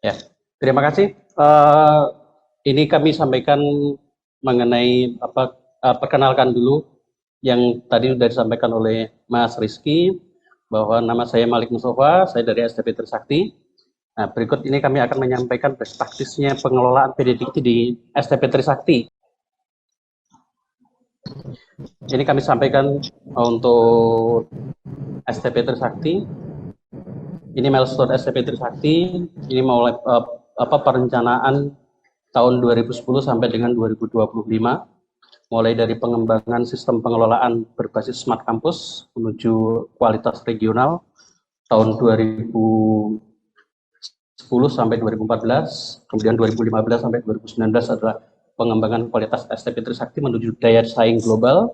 Ya, terima kasih. Ini kami sampaikan mengenai perkenalkan dulu yang tadi sudah disampaikan oleh Mas Rizky bahwa nama saya Malik Mustafa, saya dari STP Trisakti. Nah, berikut ini kami akan menyampaikan best practice-nya pengelolaan PDDikti di STP Trisakti. Ini kami sampaikan untuk STP Trisakti. Ini milestone STP Trisakti. Ini mulai perencanaan tahun 2010 sampai dengan 2025, mulai dari pengembangan sistem pengelolaan berbasis smart campus menuju kualitas regional tahun 2010 sampai 2014, kemudian 2015 sampai 2019 adalah pengembangan kualitas STP Trisakti menuju daya saing global.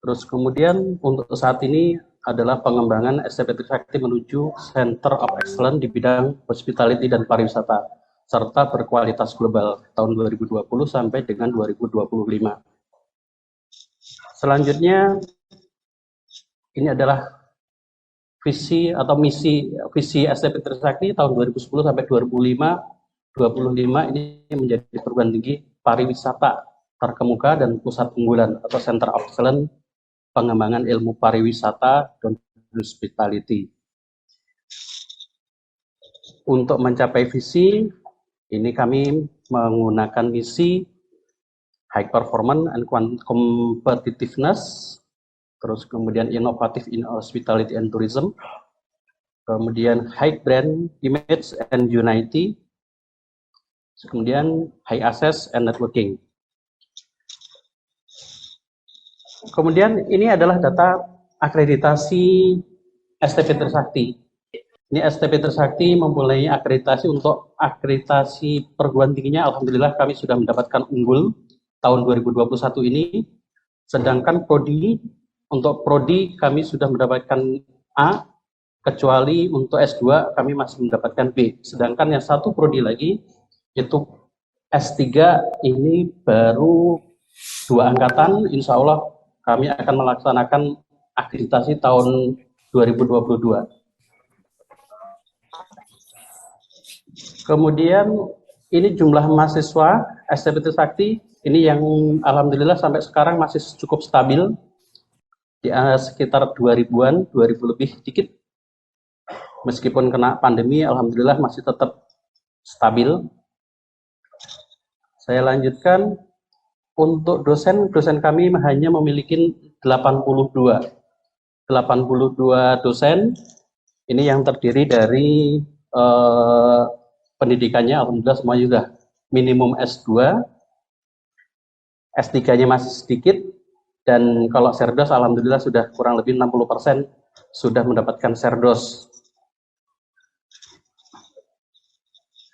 Terus kemudian untuk saat ini adalah pengembangan STP Trisakti menuju Center of Excellence di bidang hospitality dan pariwisata serta berkualitas global tahun 2020 sampai dengan 2025. Selanjutnya ini adalah visi atau misi STP Trisakti tahun 2010 sampai 2025 ini menjadi perguruan tinggi pariwisata terkemuka dan pusat unggulan atau Center of Excellence pengembangan ilmu pariwisata dan hospitality. Untuk mencapai visi ini kami menggunakan misi high performance and competitiveness, terus kemudian inovatif in hospitality and tourism, kemudian high brand image and unity, kemudian high access and networking. Kemudian ini adalah data akreditasi STP Trisakti. Ini STP Trisakti mempunyai akreditasi untuk akreditasi perguruan tingginya. Alhamdulillah kami sudah mendapatkan unggul tahun 2021 ini. Sedangkan prodi, untuk prodi kami sudah mendapatkan A, kecuali untuk S2 kami masih mendapatkan B. Sedangkan yang satu prodi lagi, itu S3 ini baru 2 angkatan, insya Allah kami akan melaksanakan akreditasi tahun 2022. Kemudian ini jumlah mahasiswa STP Trisakti ini yang alhamdulillah sampai sekarang masih cukup stabil di sekitar 2000-an, 2000 lebih dikit. Meskipun kena pandemi, alhamdulillah masih tetap stabil. Saya lanjutkan. Untuk dosen kami hanya memiliki 82 dosen. Ini yang terdiri dari pendidikannya alhamdulillah semuanya sudah minimum S2, S3-nya masih sedikit, dan kalau Serdos alhamdulillah sudah kurang lebih 60% sudah mendapatkan Serdos.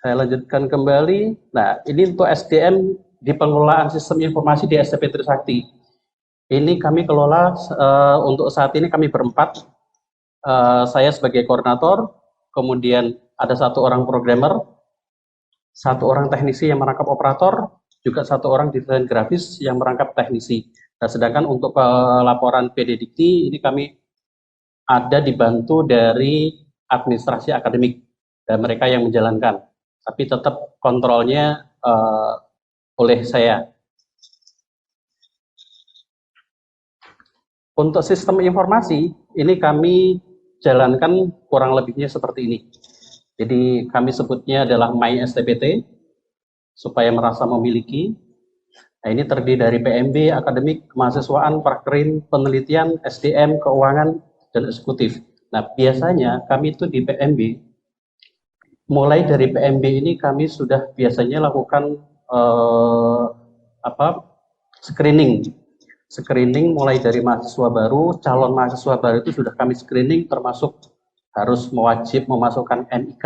Saya lanjutkan kembali. Nah, ini untuk SDM di pengelolaan sistem informasi di STP Trisakti. Ini kami kelola untuk saat ini kami berempat. Saya sebagai koordinator, kemudian ada 1 orang programmer, 1 orang teknisi yang merangkap operator, juga 1 orang desain grafis yang merangkap teknisi. Nah, sedangkan untuk laporan PDDikti ini kami ada dibantu dari administrasi akademik dan mereka yang menjalankan, tapi tetap kontrolnya oleh saya. Untuk sistem informasi ini kami jalankan kurang lebihnya seperti ini. Jadi kami sebutnya adalah MySTPT supaya merasa memiliki. Nah, ini terdiri dari PMB, akademik, kemahasiswaan, prakerin, penelitian, SDM, keuangan, dan eksekutif. Nah, biasanya kami itu di PMB, mulai dari PMB ini kami sudah biasanya lakukan screening mulai dari mahasiswa baru, calon mahasiswa baru itu sudah kami screening, termasuk harus wajib memasukkan NIK.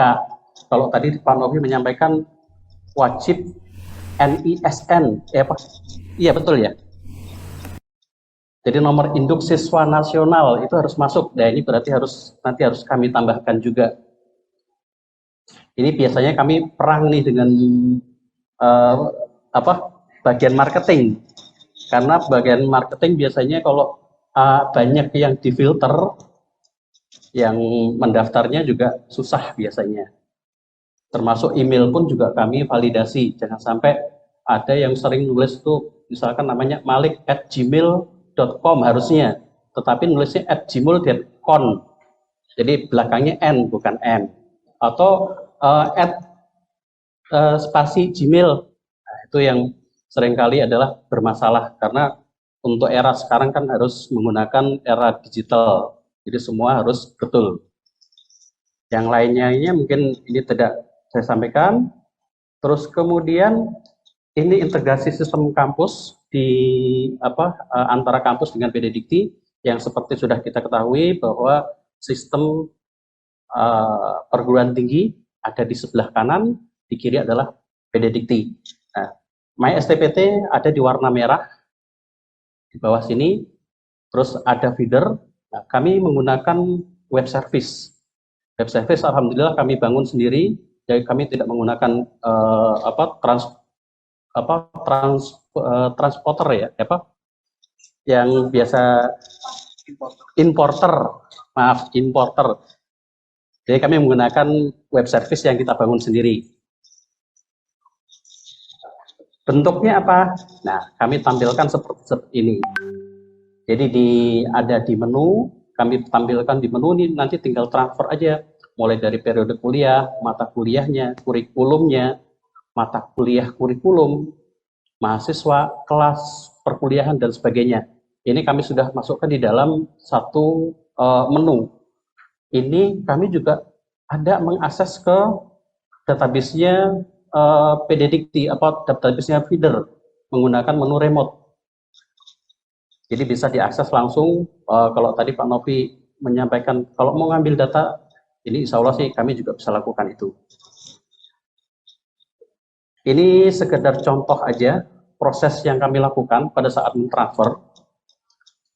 Kalau tadi Pak Novi menyampaikan wajib NISN, iya betul ya. Jadi nomor induk siswa nasional itu harus masuk. Nah, ini berarti nanti harus kami tambahkan juga. Ini biasanya kami perang nih dengan bagian marketing. Karena bagian marketing biasanya kalau banyak yang difilter, yang mendaftarnya juga susah biasanya. Termasuk email pun juga kami validasi. Jangan sampai ada yang sering nulis tuh, misalkan namanya malik@gmail.com harusnya, tetapi nulisnya @gmail.com. Jadi belakangnya N bukan M. Atau spasi Gmail. Nah, itu yang seringkali adalah bermasalah karena untuk era sekarang kan harus menggunakan era digital. Jadi semua harus betul. Yang lainnya mungkin ini tidak saya sampaikan. Terus kemudian ini integrasi sistem kampus di antara kampus dengan PD Dikti yang seperti sudah kita ketahui bahwa sistem perguruan tinggi ada di sebelah kanan, di kiri adalah PD Dikti. Nah, My STPT ada di warna merah di bawah sini, terus ada feeder. Nah, kami menggunakan web service. Web service alhamdulillah kami bangun sendiri, jadi kami tidak menggunakan transporter ya, yang biasa importer. Jadi kami menggunakan web service yang kita bangun sendiri. Bentuknya apa? Nah, kami tampilkan seperti ini. Jadi ada di menu, kami tampilkan di menu ini, nanti tinggal transfer aja, mulai dari periode kuliah, mata kuliahnya, kurikulumnya, mata kuliah kurikulum, mahasiswa, kelas, perkuliahan, dan sebagainya. Ini kami sudah masukkan di dalam satu menu. Ini kami juga ada mengakses ke database-nya PD Dikti, database-nya feeder, menggunakan menu remote. Jadi bisa diakses langsung. Kalau tadi Pak Novi menyampaikan kalau mau ngambil data, ini insya Allah sih kami juga bisa lakukan itu. Ini sekedar contoh aja proses yang kami lakukan pada saat mentransfer.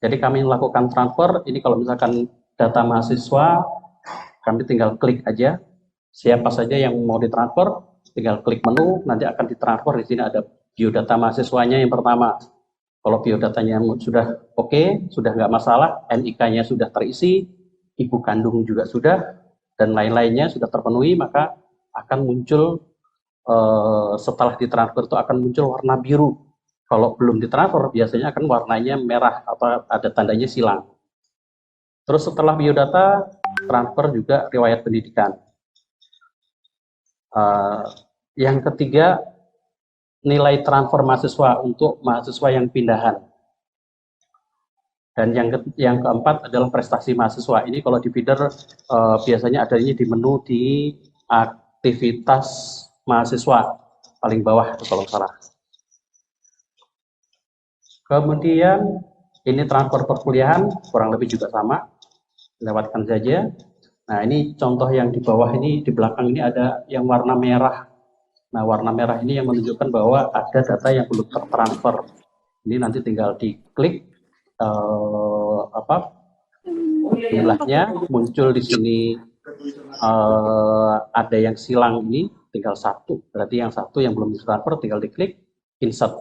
Jadi kami melakukan transfer, ini kalau misalkan data mahasiswa, kami tinggal klik aja, siapa saja yang mau ditransfer, tinggal klik menu, nanti akan ditransfer. Di sini ada biodata mahasiswanya yang pertama. Kalau biodatanya sudah oke, sudah nggak masalah, NIK-nya sudah terisi, ibu kandung juga sudah, dan lain-lainnya sudah terpenuhi, maka akan muncul setelah ditransfer itu akan muncul warna biru. Kalau belum ditransfer biasanya akan warnanya merah atau ada tandanya silang. Terus setelah biodata, transfer juga riwayat pendidikan. Yang ketiga, nilai transfer mahasiswa untuk mahasiswa yang pindahan. Dan yang keempat adalah prestasi mahasiswa. Ini kalau di feeder biasanya adanya di menu di aktivitas mahasiswa paling bawah kalau salah. Kemudian ini transfer perkuliahan kurang lebih juga sama, lewatkan saja. Nah, ini contoh yang di bawah ini, di belakang ini ada yang warna merah. Nah, warna merah ini yang menunjukkan bahwa ada data yang belum tertransfer. Ini nanti tinggal diklik jumlahnya, muncul di sini ada yang silang ini, tinggal satu. Berarti yang satu yang belum ditransfer tinggal diklik insert.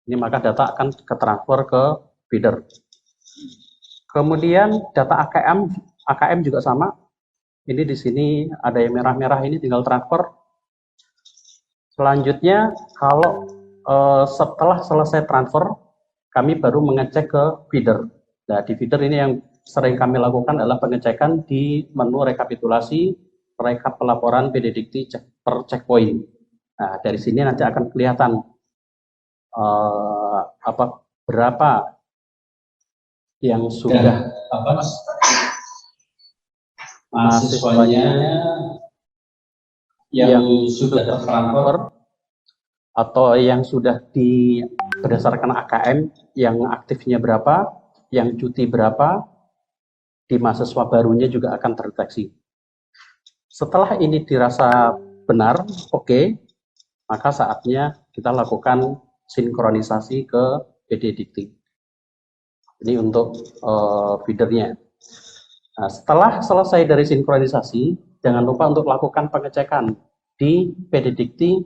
Ini maka data akan ketransfer ke feeder. Kemudian data AKM juga sama. Ini di sini ada yang merah-merah ini tinggal transfer. Selanjutnya kalau setelah selesai transfer, kami baru mengecek ke feeder. Nah, di feeder ini yang sering kami lakukan adalah pengecekan di menu rekapitulasi, rekap pelaporan PD Dikti per checkpoint. Nah, dari sini nanti akan kelihatan berapa yang sudah mahasiswanya yang sudah tertransfer atau yang sudah berdasarkan AKM, yang aktifnya berapa, yang cuti berapa, di mahasiswa barunya juga akan terdeteksi. Setelah ini dirasa benar, oke, maka saatnya kita lakukan sinkronisasi ke PD Dikti. Ini untuk feedernya. Nah, setelah selesai dari sinkronisasi, jangan lupa untuk lakukan pengecekan di PD Dikti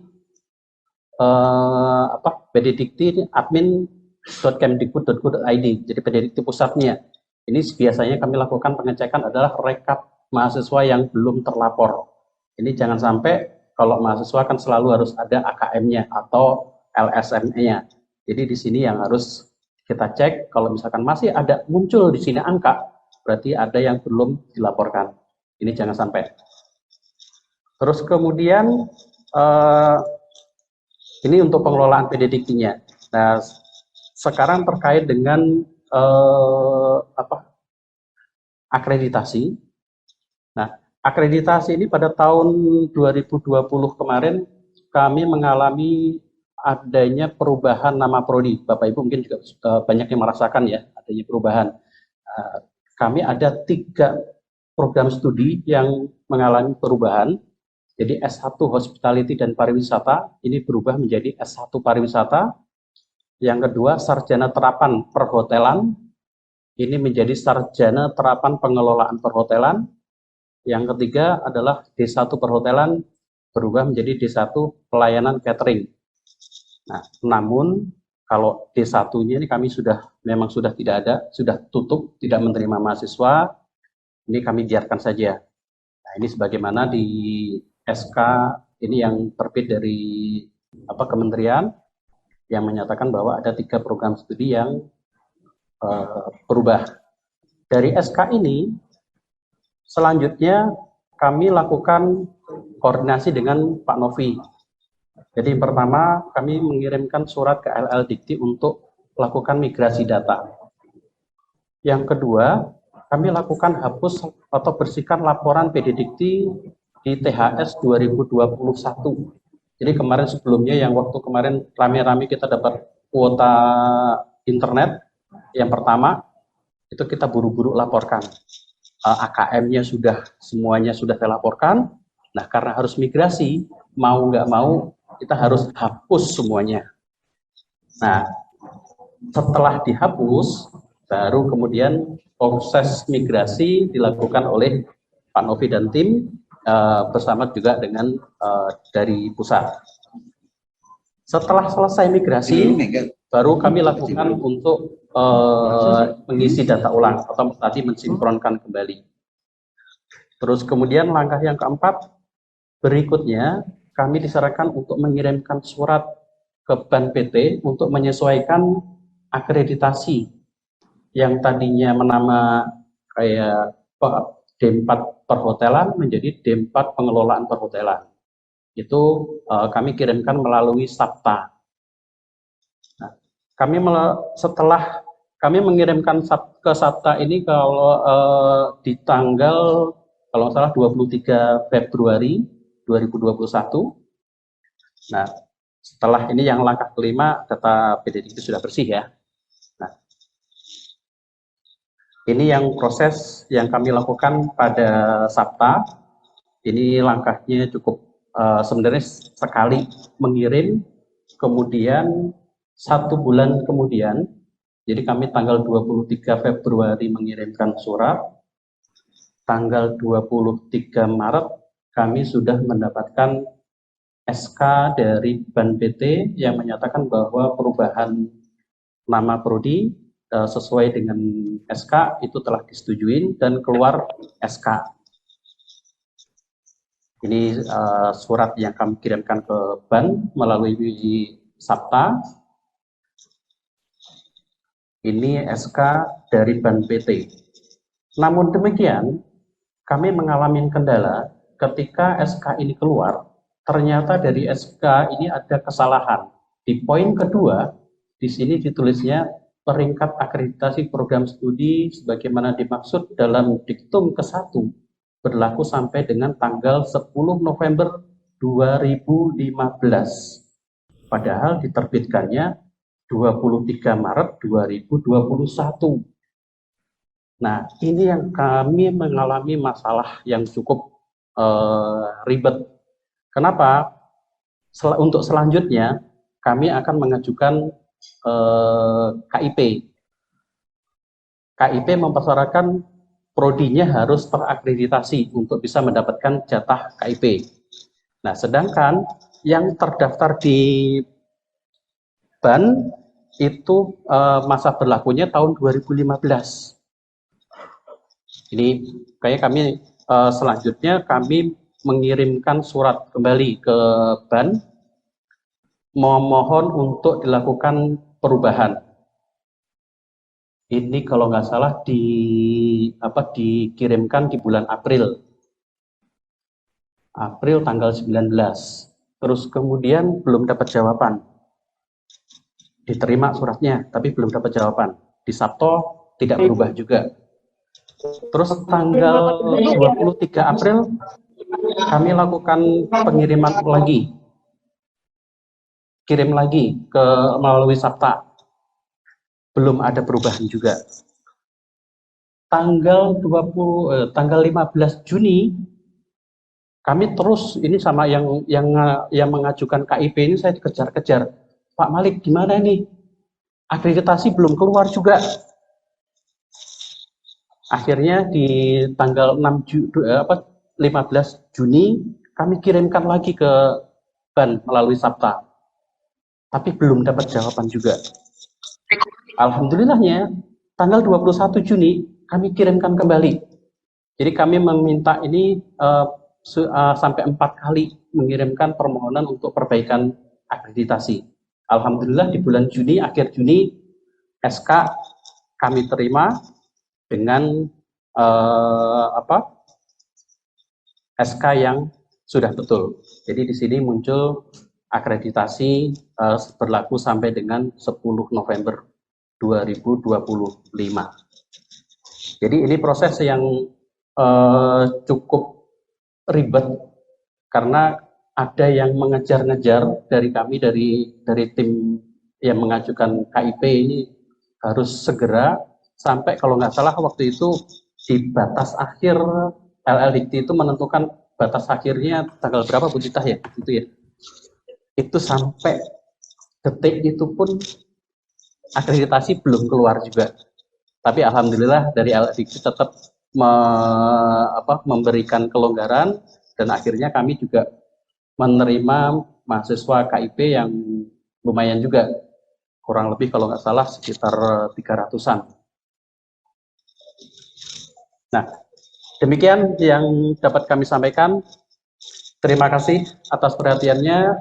PD Dikti admin.kemdikbud.go.id. Jadi PD Dikti pusatnya. Ini biasanya kami lakukan pengecekan adalah rekap mahasiswa yang belum terlapor. Ini jangan sampai kalau mahasiswa kan selalu harus ada AKM-nya atau LSM-nya. Jadi di sini yang harus kita cek, kalau misalkan masih ada muncul di sini angka, berarti ada yang belum dilaporkan. Ini jangan sampai. Terus kemudian ini untuk pengelolaan PDDQ-nya. Nah, sekarang terkait dengan akreditasi. Nah, akreditasi ini pada tahun 2020 kemarin kami mengalami adanya perubahan nama prodi. Bapak Ibu mungkin juga banyak yang merasakan ya adanya perubahan. Kami ada 3 program studi yang mengalami perubahan. Jadi S1 Hospitality dan Pariwisata ini berubah menjadi S1 Pariwisata. Yang kedua Sarjana Terapan Perhotelan ini menjadi Sarjana Terapan Pengelolaan Perhotelan. Yang ketiga adalah D1 Perhotelan berubah menjadi D1 Pelayanan Catering. Nah, namun kalau D1-nya ini kami memang sudah tidak ada, sudah tutup, tidak menerima mahasiswa. Ini kami biarkan saja. Nah, ini sebagaimana di SK ini yang terbit dari kementerian yang menyatakan bahwa ada 3 program studi yang berubah. Dari SK ini, selanjutnya kami lakukan koordinasi dengan Pak Novi. Jadi yang pertama kami mengirimkan surat ke LL Dikti untuk melakukan migrasi data. Yang kedua, kami lakukan hapus atau bersihkan laporan PD Dikti di THS 2021. Jadi kemarin sebelumnya yang waktu kemarin rame-rame kita dapat kuota internet, yang pertama itu kita buru-buru laporkan. AKM-nya semuanya sudah saya laporkan. Nah, karena harus migrasi, mau nggak mau kita harus hapus semuanya. Nah, setelah dihapus, baru kemudian proses migrasi dilakukan oleh Pak Novi dan tim bersama juga dengan dari pusat. Setelah selesai migrasi, baru kami lakukan untuk mengisi data ulang atau tadi mensinkronkan kembali. Terus kemudian langkah yang keempat, berikutnya kami disarankan untuk mengirimkan surat ke BAN PT untuk menyesuaikan akreditasi yang tadinya menama kayak D4 Perhotelan menjadi D4 Pengelolaan Perhotelan. Itu kami kirimkan melalui SAPTA. Nah, setelah kami mengirimkan ke SAPTA ini kalau di tanggal kalau salah 23 Februari 2021. Nah, setelah ini yang langkah kelima, data PDD itu sudah bersih ya. Nah, ini yang proses yang kami lakukan pada SAPTA. Ini langkahnya cukup sebenarnya sekali mengirim, kemudian 1 bulan kemudian, jadi kami tanggal 23 Februari mengirimkan surat, tanggal 23 Maret kami sudah mendapatkan SK dari BAN PT yang menyatakan bahwa perubahan nama prodi sesuai dengan SK itu telah disetujui dan keluar SK. Ini surat yang kami kirimkan ke BAN melalui SAPTA. Ini SK dari BAN PT. Namun demikian, kami mengalami kendala ketika SK ini keluar, ternyata dari SK ini ada kesalahan. Di poin kedua, di sini ditulisnya peringkat akreditasi program studi sebagaimana dimaksud dalam diktum ke-1 berlaku sampai dengan tanggal 10 November 2015. Padahal diterbitkannya 23 Maret 2021. Nah, ini yang kami mengalami masalah yang cukup ribet. Kenapa? Untuk selanjutnya, kami akan mengajukan KIP. KIP mempersyaratkan prodinya harus terakreditasi untuk bisa mendapatkan jatah KIP. Nah, sedangkan yang terdaftar di BAN itu masa berlakunya tahun 2015. Ini kayak kami selanjutnya kami mengirimkan surat kembali ke BAN memohon untuk dilakukan perubahan. Ini kalau nggak salah dikirimkan di bulan April tanggal 19. Terus kemudian belum dapat jawaban. Diterima suratnya, tapi belum dapat jawaban. Di Sabto tidak berubah juga. Terus tanggal 23 April kami lakukan pengiriman lagi. Kirim lagi melalui Sabta. Belum ada perubahan juga. Tanggal 15 Juni kami terus ini sama yang mengajukan KIP ini saya dikejar-kejar. Pak Malik gimana nih? Akreditasi belum keluar juga. Akhirnya di tanggal 15 Juni kami kirimkan lagi ke BAN melalui Sabta. Tapi belum dapat jawaban juga. Alhamdulillahnya tanggal 21 Juni kami kirimkan kembali. Jadi kami meminta ini sampai 4 kali mengirimkan permohonan untuk perbaikan akreditasi. Alhamdulillah di bulan Juni, akhir Juni, SK kami terima dengan SK yang sudah betul. Jadi di sini muncul akreditasi berlaku sampai dengan 10 November 2025. Jadi ini proses yang cukup ribet karena ada yang mengejar-ngejar dari kami dari tim yang mengajukan KIP ini harus segera sampai kalau nggak salah waktu itu di batas akhir LLDT itu menentukan batas akhirnya tanggal berapa Bu Citah ya itu ya. Itu sampai detik itu pun akreditasi belum keluar juga. Tapi alhamdulillah dari LLDT tetap memberikan kelonggaran dan akhirnya kami juga menerima mahasiswa KIP yang lumayan juga, kurang lebih kalau nggak salah sekitar 300-an. Nah, demikian yang dapat kami sampaikan. Terima kasih atas perhatiannya.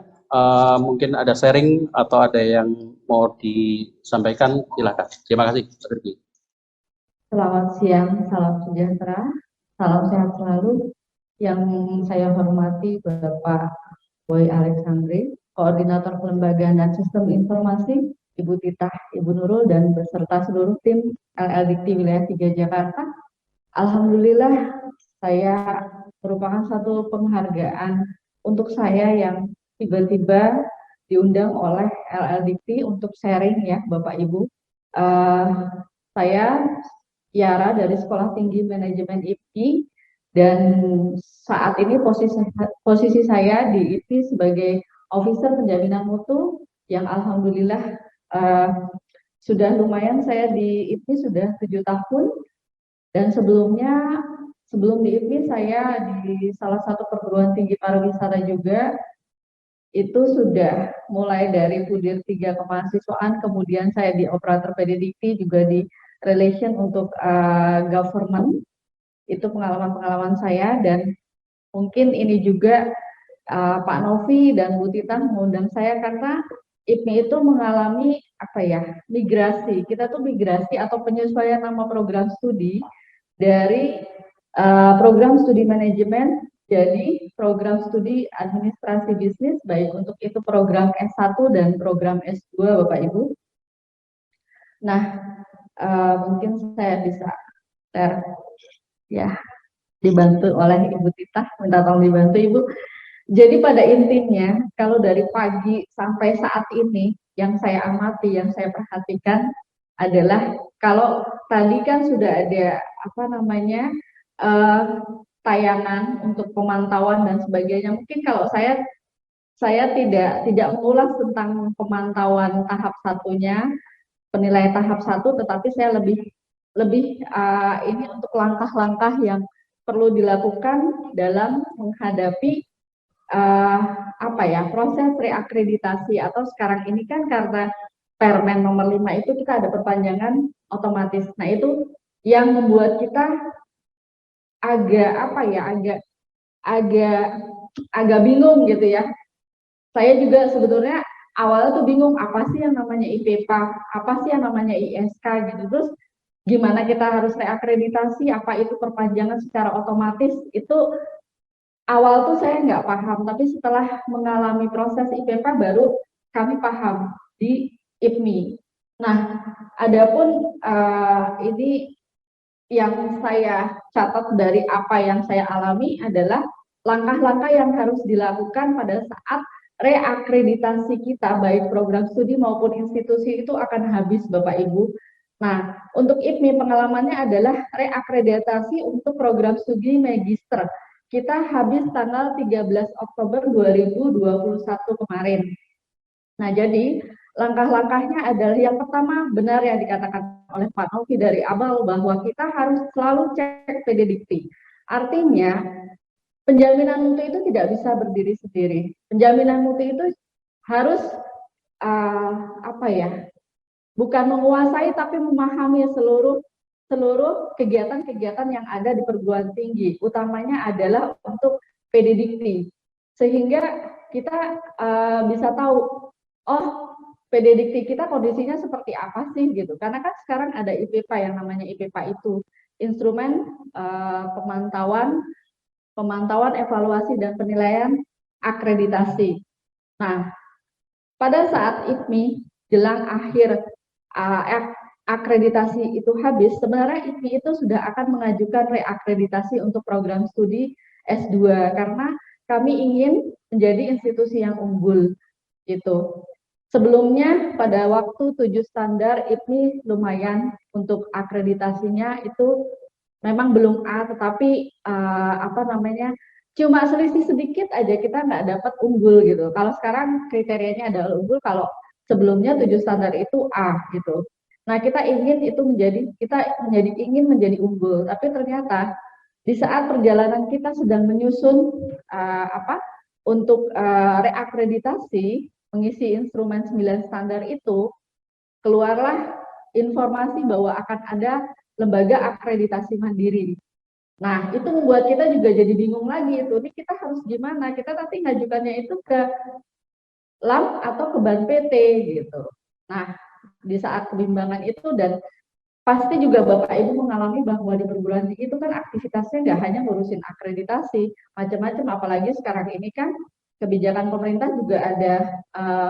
Mungkin ada sharing atau ada yang mau disampaikan, silakan. Terima kasih. Selamat siang, salam sejahtera, salam sehat selalu. Yang saya hormati Bapak Boy Alexandre, Koordinator Kelembagaan dan Sistem Informasi, Ibu Titah, Ibu Nurul, dan beserta seluruh tim LLDT Wilayah 3 Jakarta. Alhamdulillah, saya merupakan satu penghargaan untuk saya yang tiba-tiba diundang oleh LLDT untuk sharing ya Bapak Ibu. Saya Yara dari Sekolah Tinggi Manajemen IPI dan saat ini posisi saya di IPI sebagai Officer Penjaminan Mutu yang alhamdulillah sudah lumayan. Saya di IPI sudah 7 tahun dan sebelum di IPI saya di salah satu perguruan tinggi pariwisata juga. Itu sudah mulai dari Pudir 3 kemahasiswaan, kemudian saya di operator PDDikti juga di relation untuk government. Itu pengalaman-pengalaman saya dan mungkin ini juga Pak Novi dan Bu Tita mengundang saya karena IPMI itu mengalami migrasi. Kita tuh migrasi atau penyesuaian nama program studi dari program studi manajemen jadi program studi administrasi bisnis, baik untuk itu program S1 dan program S2 Bapak Ibu. Nah, mungkin saya bisa dibantu oleh Ibu Tita, minta tolong dibantu Ibu. Jadi pada intinya, kalau dari pagi sampai saat ini, yang saya amati, yang saya perhatikan adalah kalau tadi kan sudah ada tayangan untuk pemantauan dan sebagainya. Mungkin kalau saya tidak mengulas tentang pemantauan tahap satunya, penilaian tahap 1, tetapi saya lebih ini untuk langkah-langkah yang perlu dilakukan dalam menghadapi proses reakreditasi atau sekarang ini kan karena Permen nomor 5 itu kita ada perpanjangan otomatis. Nah, itu yang membuat kita agak agak agak bingung gitu ya. Saya juga sebetulnya awalnya tuh bingung apa sih yang namanya IPPA, apa sih yang namanya ISK gitu. Terus gimana kita harus reakreditasi, apa itu perpanjangan secara otomatis, itu awal tuh saya nggak paham, tapi setelah mengalami proses IPPA baru kami paham di IPMI. Nah, adapun ini yang saya catat dari apa yang saya alami adalah langkah-langkah yang harus dilakukan pada saat reakreditasi kita, baik program studi maupun institusi itu akan habis Bapak Ibu. Nah, untuk IPMI pengalamannya adalah reakreditasi untuk program studi magister. Kita habis tanggal 13 Oktober 2021 kemarin. Nah, jadi langkah-langkahnya adalah yang pertama, benar yang dikatakan oleh Pak Novi dari awal bahwa kita harus selalu cek PD Dikti. Artinya, penjaminan mutu itu tidak bisa berdiri sendiri. Penjaminan mutu itu harus apa ya? Bukan menguasai tapi memahami seluruh kegiatan-kegiatan yang ada di perguruan tinggi. Utamanya adalah untuk PD Dikti. Sehingga kita bisa tahu, oh PD Dikti kita kondisinya seperti apa sih gitu. Karena kan sekarang ada IPPA yang namanya IPPA itu instrumen pemantauan, evaluasi dan penilaian akreditasi. Nah, pada saat IPMI jelang akhir akreditasi itu habis, sebenarnya IPMI itu sudah akan mengajukan reakreditasi untuk program studi S2 karena kami ingin menjadi institusi yang unggul gitu. Sebelumnya pada waktu 7 standar IPMI lumayan untuk akreditasinya itu memang belum A, tetapi apa namanya, cuma selisih sedikit aja kita nggak dapat unggul gitu. Kalau sekarang kriterianya adalah unggul, kalau sebelumnya 7 standar itu A gitu. Nah, kita ingin itu ingin menjadi unggul, tapi ternyata di saat perjalanan kita sedang menyusun untuk reakreditasi mengisi instrumen 9 standar itu, keluarlah informasi bahwa akan ada lembaga akreditasi mandiri. Nah, itu membuat kita juga jadi bingung lagi itu. Ini kita harus gimana? Kita nanti ngajukannya itu ke LAM atau ke BAN PT gitu. Nah, di saat kebimbangan itu dan pasti juga Bapak Ibu mengalami bahwa di perguruan tinggi itu kan aktivitasnya nggak hanya ngurusin akreditasi, macam-macam, apalagi sekarang ini kan kebijakan pemerintah juga ada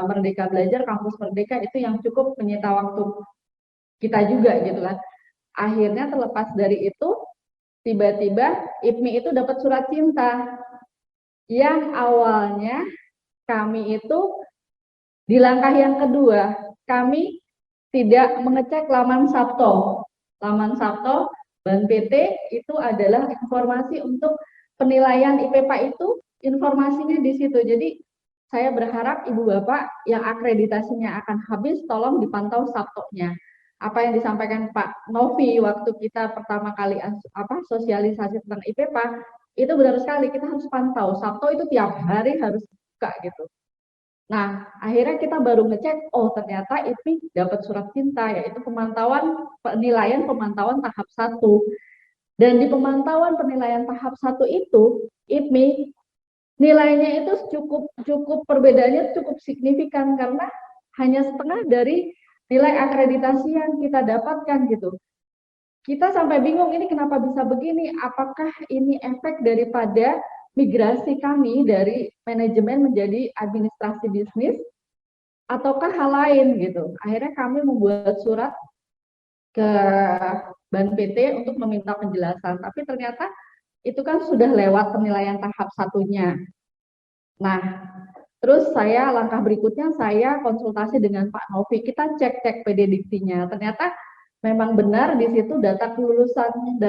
Merdeka Belajar, Kampus Merdeka itu yang cukup menyita waktu kita juga gitu kan. Akhirnya terlepas dari itu, tiba-tiba IPMI itu dapat surat cinta yang awalnya kami itu di langkah yang kedua, kami tidak mengecek laman Sabto. Laman Sabto BAN PT itu adalah informasi untuk penilaian IPPA itu, informasinya di situ. Jadi saya berharap Ibu Bapak yang akreditasinya akan habis, tolong dipantau Sabtonya. Apa yang disampaikan Pak Novi waktu kita pertama kali sosialisasi tentang IPPA, itu benar sekali, kita harus pantau. Sabto itu tiap hari harus buka gitu. Nah, akhirnya kita baru ngecek, oh ternyata IPMI dapat surat cinta, yaitu penilaian pemantauan tahap 1. Dan di pemantauan penilaian tahap 1 itu, IPMI nilainya itu cukup perbedaannya cukup signifikan karena hanya setengah dari nilai akreditasi yang kita dapatkan gitu. Kita sampai bingung ini kenapa bisa begini, apakah ini efek daripada migrasi kami dari manajemen menjadi administrasi bisnis ataukah hal lain gitu. Akhirnya kami membuat surat ke BAN PT untuk meminta penjelasan, tapi ternyata itu kan sudah lewat penilaian tahap 1-nya. Nah, terus langkah berikutnya saya konsultasi dengan Pak Novi, kita cek PD Diktinya. Ternyata memang benar di situ data kelulusan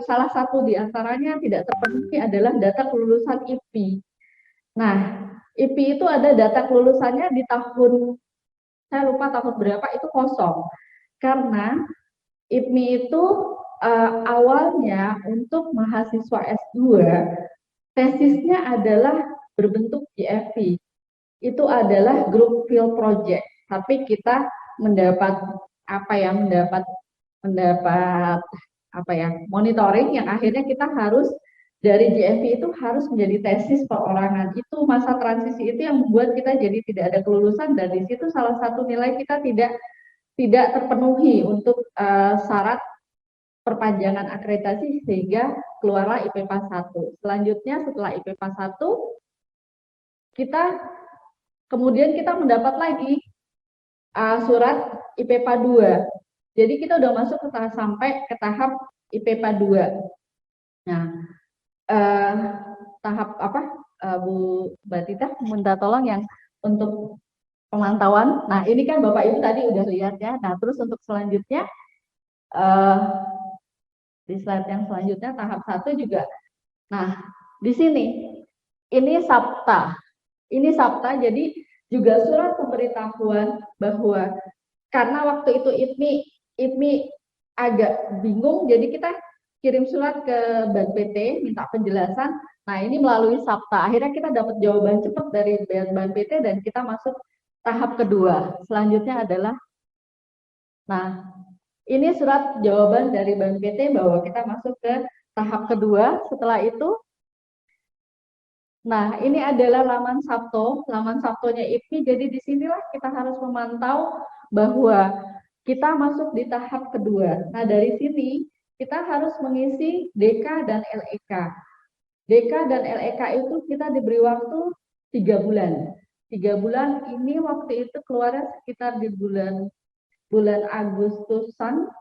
salah satu di antaranya tidak terpenuhi adalah data kelulusan IPI. Nah, IPI itu ada data kelulusannya di tahun, saya lupa tahun berapa, itu kosong. Karena IPMI itu awalnya untuk mahasiswa S2, tesisnya adalah berbentuk GFP. Itu adalah group field project. Tapi kita mendapat monitoring yang akhirnya kita harus dari GMP itu harus menjadi tesis perorangan. Itu masa transisi itu yang membuat kita jadi tidak ada kelulusan, dan di situ salah satu nilai kita tidak terpenuhi untuk syarat perpanjangan akreditasi, sehingga keluarlah IPPA 1. Selanjutnya setelah IPPA 1 kita kemudian kita mendapat lagi surat IPPA 2. Jadi kita udah masuk sampai ke tahap IPPA 2. Nah, tahap apa, Bu Mbak Tita minta tolong yang untuk pemantauan. Nah, ini kan Bapak Ibu tadi udah lihat ya. Nah, terus untuk selanjutnya di slide yang selanjutnya tahap 1 juga. Nah, di sini ini SAPTA. Ini SAPTA, jadi juga surat pemberitahuan bahwa karena waktu itu IPMI agak bingung, jadi kita kirim surat ke Ban PT minta penjelasan. Nah, ini melalui SAPTA. Akhirnya kita dapat jawaban cepat dari Ban PT dan kita masuk tahap kedua. Selanjutnya adalah, nah, ini surat jawaban dari Ban PT bahwa kita masuk ke tahap kedua. Setelah itu, nah, ini adalah laman Sabto, laman Sabtonya IPMI. Jadi disinilah kita harus memantau bahwa kita masuk di tahap kedua. Nah, dari sini kita harus mengisi DK dan LEK. DK dan LEK itu kita diberi waktu 3 bulan. 3 bulan ini waktu itu keluarnya sekitar di bulan Agustusan,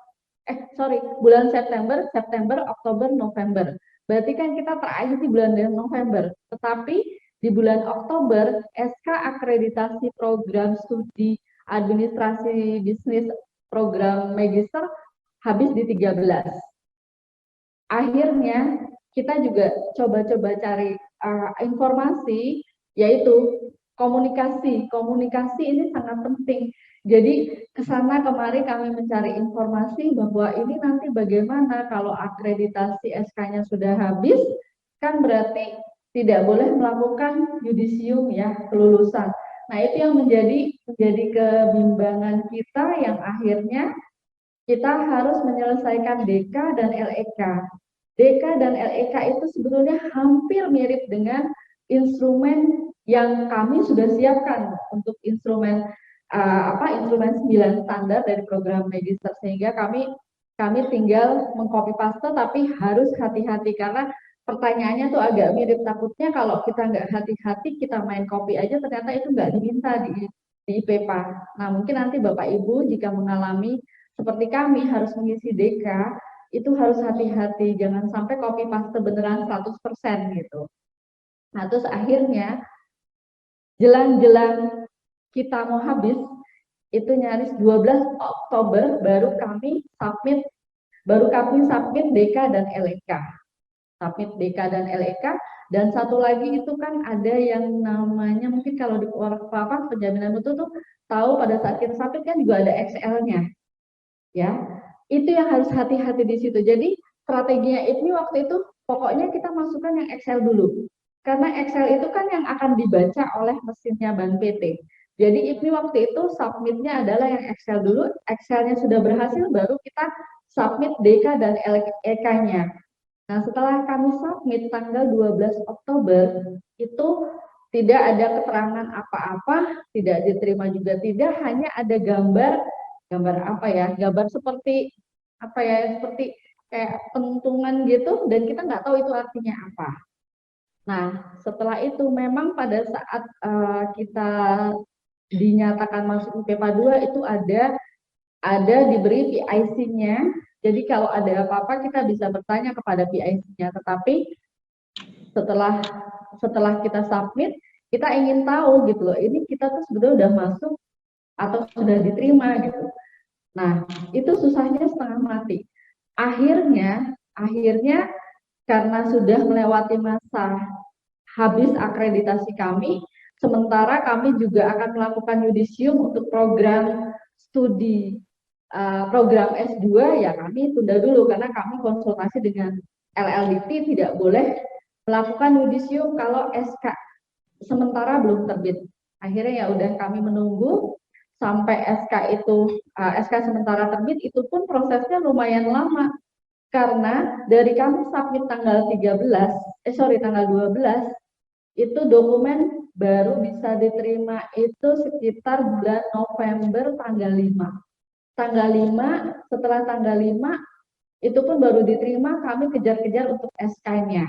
bulan September, Oktober, November. Berarti kan kita terakhir di bulan November. Tetapi di bulan Oktober, SK akreditasi program studi administrasi bisnis program magister habis di 13. Akhirnya kita juga coba-coba cari informasi, yaitu komunikasi. Komunikasi ini sangat penting. Jadi kesana kemari kami mencari informasi bahwa ini nanti bagaimana kalau akreditasi SK-nya sudah habis, kan berarti tidak boleh melakukan yudisium ya, kelulusan. Nah, itu yang menjadi kebimbangan kita, yang akhirnya kita harus menyelesaikan DK dan LEK. DK dan LEK itu sebetulnya hampir mirip dengan instrumen yang kami sudah siapkan untuk instrumen instrumen 9 standar dari program magister, sehingga kami tinggal mengcopy paste, tapi harus hati-hati karena pertanyaannya tuh agak mirip. Takutnya kalau kita nggak hati-hati, kita main copy aja, ternyata itu nggak diminta di IPPA. Nah, mungkin nanti Bapak Ibu jika mengalami seperti kami harus mengisi DK, itu harus hati-hati, jangan sampai copy paste beneran 100% gitu. Nah, terus akhirnya jelang-jelang kita mau habis, itu nyaris 12 Oktober baru kami submit DK dan LEK. Submit DK dan LEK, dan satu lagi itu kan ada yang namanya, mungkin kalau di penjaminan mutu tuh tahu, pada saat kita submit kan juga ada XL-nya. Ya, itu yang harus hati-hati di situ. Jadi strateginya ini waktu itu pokoknya kita masukkan yang Excel dulu, karena Excel itu kan yang akan dibaca oleh mesinnya Ban PT. Jadi ini waktu itu submitnya adalah yang Excel dulu. Excelnya sudah berhasil, baru kita submit DK dan LEK-nya. Nah, setelah kami submit tanggal 12 Oktober, itu tidak ada keterangan apa-apa, tidak diterima juga tidak, hanya ada gambar apa ya, gambar seperti apa ya, seperti kayak pentungan gitu, dan kita nggak tahu itu artinya apa. Nah, setelah itu memang pada saat kita dinyatakan masuk IPPA 2 itu ada diberi PIC-nya. Jadi kalau ada apa-apa kita bisa bertanya kepada PIC-nya. Tetapi setelah kita submit, kita ingin tahu gitu loh, ini kita tuh sebetulnya udah masuk atau sudah diterima gitu. Nah, itu susahnya setengah mati. Akhirnya karena sudah melewati masa habis akreditasi kami, sementara kami juga akan melakukan yudisium untuk program studi program S2, ya kami tunda dulu karena kami konsultasi dengan LLDT tidak boleh melakukan yudisium kalau SK sementara belum terbit. Akhirnya ya udah kami menunggu sampai SK sementara terbit, itu pun prosesnya lumayan lama. Karena dari kami submit tanggal 12, itu dokumen baru bisa diterima itu sekitar bulan November tanggal 5. Tanggal 5, setelah tanggal 5, itu pun baru diterima, kami kejar-kejar untuk SK-nya.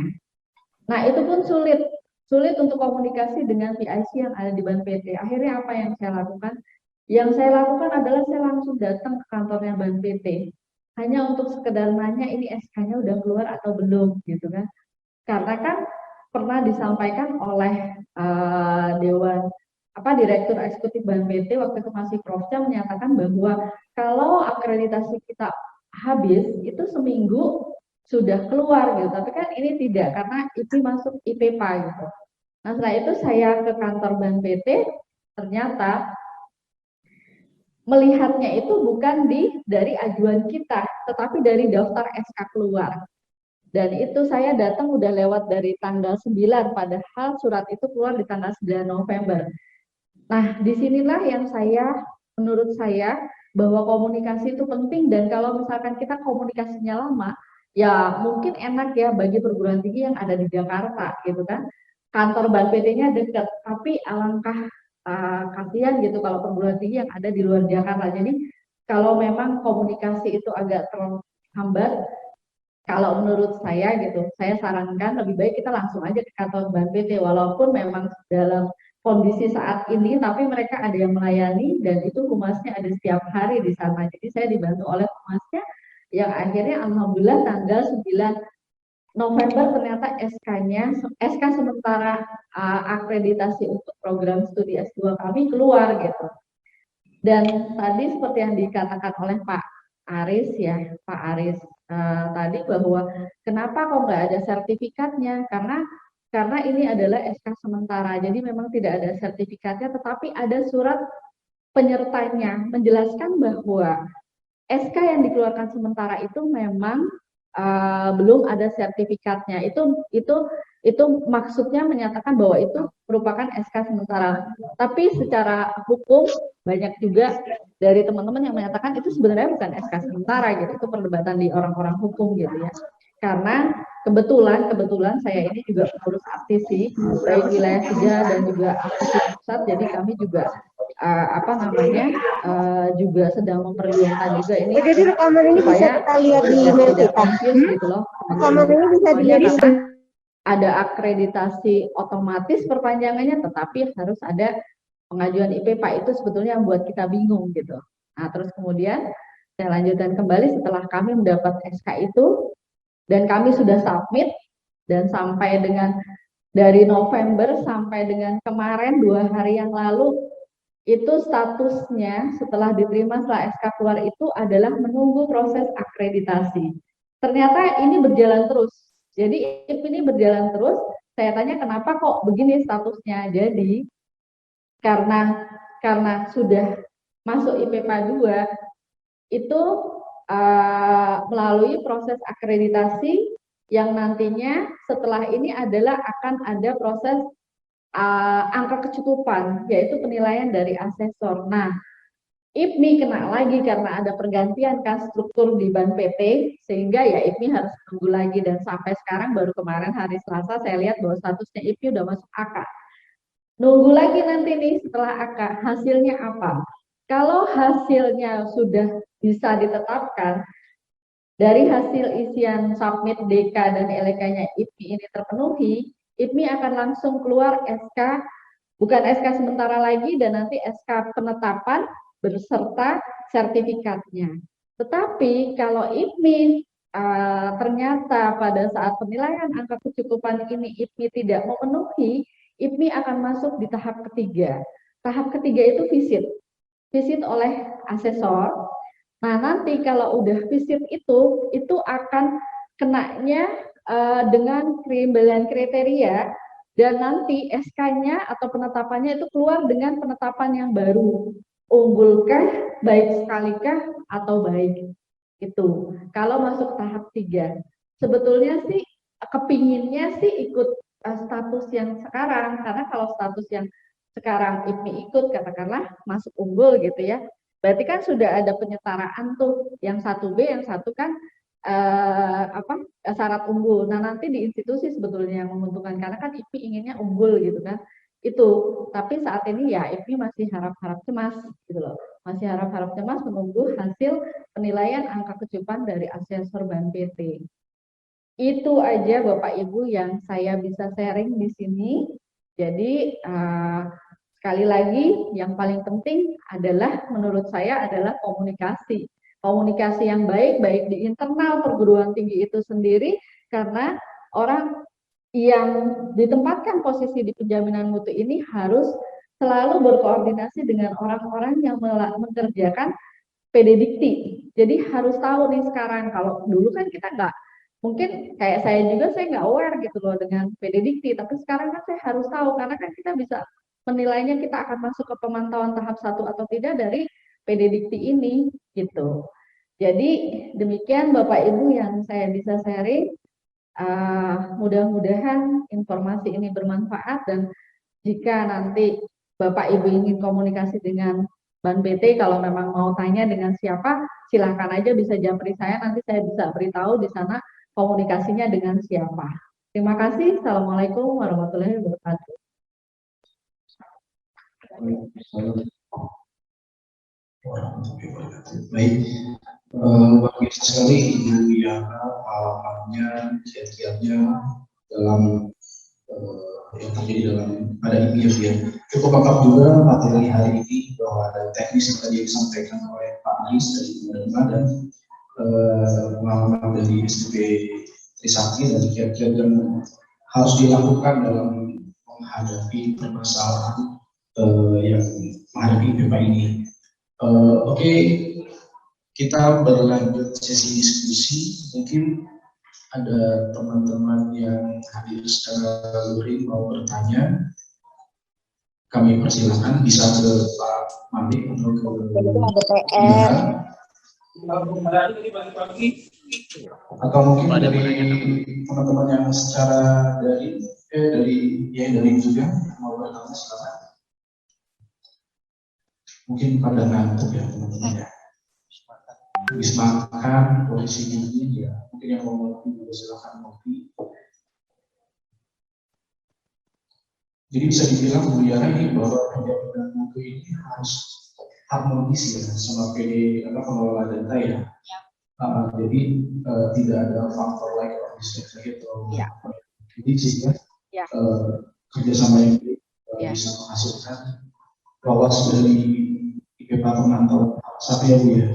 Nah, itu pun sulit untuk komunikasi dengan PIC yang ada di Ban PT. Akhirnya apa yang saya lakukan? Yang saya lakukan adalah saya langsung datang ke kantornya Ban PT. Hanya untuk sekedar nanya ini SK-nya udah keluar atau belum, gitu kan. Karena kan pernah disampaikan oleh Dewan Direktur Eksekutif Ban PT waktu itu masih Prof. Menyatakan bahwa kalau akreditasi kita habis itu seminggu sudah keluar gitu, tapi kan ini tidak karena IP masuk IPPA gitu. Nah setelah itu saya ke kantor Ban PT, ternyata melihatnya itu bukan dari ajuan kita, tetapi dari daftar SK keluar. Dan itu saya datang udah lewat dari tanggal 9, padahal surat itu keluar di tanggal 9 November. Nah, disinilah yang menurut saya, bahwa komunikasi itu penting, dan kalau misalkan kita komunikasinya lama, ya mungkin enak ya bagi perguruan tinggi yang ada di Jakarta, gitu kan. Kantor Ban PT-nya dekat, tapi alangkah kasihan gitu kalau perguruan tinggi yang ada di luar Jakarta. Jadi, kalau memang komunikasi itu agak terhambat, kalau menurut saya gitu, saya sarankan lebih baik kita langsung aja ke kantor Ban PT, walaupun memang dalam kondisi saat ini, tapi mereka ada yang melayani dan itu humasnya ada setiap hari di sana. Jadi saya dibantu oleh humasnya yang akhirnya alhamdulillah tanggal 9 November ternyata SK sementara akreditasi untuk program studi S2 kami keluar gitu. Dan tadi seperti yang dikatakan oleh Pak Aris tadi bahwa kenapa kok nggak ada sertifikatnya? Karena ini adalah SK sementara, jadi memang tidak ada sertifikatnya, tetapi ada surat penyertanya menjelaskan bahwa SK yang dikeluarkan sementara itu memang belum ada sertifikatnya. Itu maksudnya menyatakan bahwa itu merupakan SK sementara. Tapi secara hukum banyak juga dari teman-teman yang menyatakan itu sebenarnya bukan SK sementara gitu. Itu perdebatan di orang-orang hukum gitu ya. Karena kebetulan saya ini juga pengurus aktisi baik wilayah 3 dan juga aktisi pusat, jadi kami juga juga sedang memperjuangkan juga ini. Jadi rekaman ini bisa kita lihat di email kita. Gitu loh. Rekaman ini bisa dilihat di ada akreditasi otomatis perpanjangannya, tetapi harus ada pengajuan IPPA. Itu sebetulnya yang buat kita bingung gitu. Nah, terus kemudian saya lanjutkan kembali setelah kami mendapat SK itu dan kami sudah submit, dan sampai dengan dari November sampai dengan kemarin 2 hari yang lalu itu statusnya setelah diterima setelah SK keluar itu adalah menunggu proses akreditasi. Ternyata ini berjalan terus. Jadi ini berjalan terus. Saya tanya kenapa kok begini statusnya. Jadi karena sudah masuk IPPA 2 itu melalui proses akreditasi yang nantinya setelah ini adalah akan ada proses angka kecukupan, yaitu penilaian dari asesor. Nah, IPMI kena lagi karena ada pergantian kan struktur di Ban PT, sehingga ya IPMI harus tunggu lagi, dan sampai sekarang baru kemarin hari Selasa saya lihat bahwa statusnya IPMI udah masuk AK. Nunggu lagi nanti nih setelah AK, hasilnya apa? Kalau hasilnya sudah bisa ditetapkan, dari hasil isian submit DK dan LK-nya IPMI ini terpenuhi, IPMI akan langsung keluar SK, bukan SK sementara lagi, dan nanti SK penetapan beserta sertifikatnya. Tetapi kalau IPMI ternyata pada saat penilaian angka kecukupan ini IPMI tidak memenuhi, IPMI akan masuk di tahap ketiga. Tahap ketiga itu visit oleh asesor. Nah, nanti kalau udah visit itu akan kenanya dengan perimbangan kriteria, dan nanti SK-nya atau penetapannya itu keluar dengan penetapan yang baru. Unggulkah, baik sekalikah, atau baik. Itu. Kalau masuk tahap 3. Sebetulnya sih kepinginnya sih ikut status yang sekarang, karena kalau status yang sekarang IPMI ikut, katakanlah masuk unggul gitu ya, berarti kan sudah ada penyetaraan tuh, yang 1B, yang satu kan syarat unggul. Nah, nanti di institusi sebetulnya yang menguntungkan karena kan IPI inginnya unggul gitu kan. Itu. Tapi saat ini ya IPI masih harap-harap cemas gitu loh. Masih harap-harap cemas menunggu hasil penilaian angka kecukupan dari asesor Ban PT. Itu aja Bapak Ibu yang saya bisa sharing di sini. Jadi sekali lagi yang paling penting adalah menurut saya adalah komunikasi. Komunikasi yang baik di internal perguruan tinggi itu sendiri karena orang yang ditempatkan posisi di penjaminan mutu ini harus selalu berkoordinasi dengan orang-orang yang mengerjakan PD Dikti. Jadi harus tahu nih sekarang, kalau dulu kan kita nggak, mungkin kayak saya juga saya nggak aware gitu loh dengan PD Dikti, tapi sekarang kan saya harus tahu karena kan kita bisa menilainya kita akan masuk ke pemantauan tahap 1 atau tidak dari PD Dikti ini gitu. Jadi demikian Bapak Ibu yang saya bisa sharing. Mudah-mudahan informasi ini bermanfaat dan jika nanti Bapak Ibu ingin komunikasi dengan Ban PT, kalau memang mau tanya dengan siapa, silahkan aja bisa japri saya, nanti saya bisa beritahu di sana komunikasinya dengan siapa. Terima kasih. Assalamualaikum warahmatullahi wabarakatuh. Baik, luar biasa sekali Ibu Yana pengalamannya, kiat-kiatnya dalam yang terjadi dalam pada ini ya. Cukup lengkap juga materi hari ini bahwa ada teknis yang tadi disampaikan oleh Pak Aris dari penerima dan pengalaman dari SDP Trisakti dan kiat-kiat yang harus dilakukan dalam menghadapi permasalahan yang menghadapi IPA ini. Oke, kita berlanjut sesi diskusi. Mungkin ada teman-teman yang hadir secara luring mau bertanya. Kami persilahkan bisa ke Pak Malik atau ke DPR. atau mungkin dari teman-teman yang secara dari juga mau bertanya silakan. Mungkin pada ngantuk ya teman-teman ya. Habis makan, posisi dingin ya. Mungkin yang mau ngopi juga silakan ngopi. Jadi bisa dibilang Bu Yana ini bahwa penjaminan mutu ini harus harmonis ya sama PD pengelola data ya. Jadi tidak ada faktor like or dislike atau jadi sehingga kerjasama yang bisa menghasilkan lolos dari IPA pemantau satu ya Bu ya.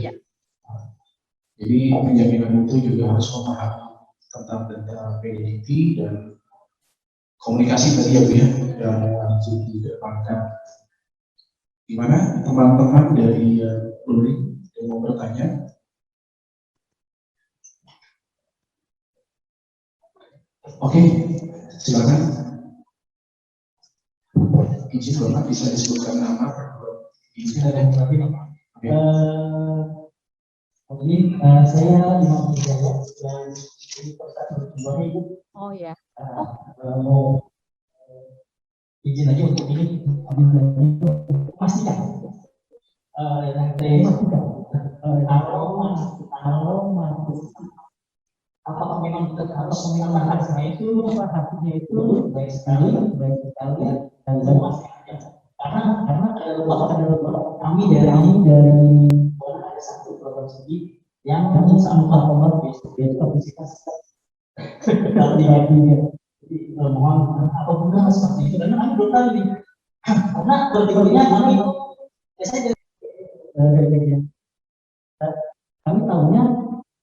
Jadi penjaminan mutu juga harus memahami tentang data PDDT dan komunikasi tadi ya Bu ya yang wajib dikedepankan. Gimana teman-teman dari Luring yang mau bertanya? Oke, silakan. Izin Bapak bisa disebutkan nama. Izin ada yang terakhir apa? Jadi saya Imam Hidayat yang di Persatuan Pertumbuhan Ibu. Oh ya. Mau izin aja untuk ini, pastikan yang saya pastikan apakah memang harus memang saya itu hatinya itu baik sekali dan masih karena kami dari ada satu program studi yang sama nomor kapasitas kalau dibagi jadi mohon apapun seperti itu karena kami belum tahu nih karena berikutnya kami biasanya kami tahunya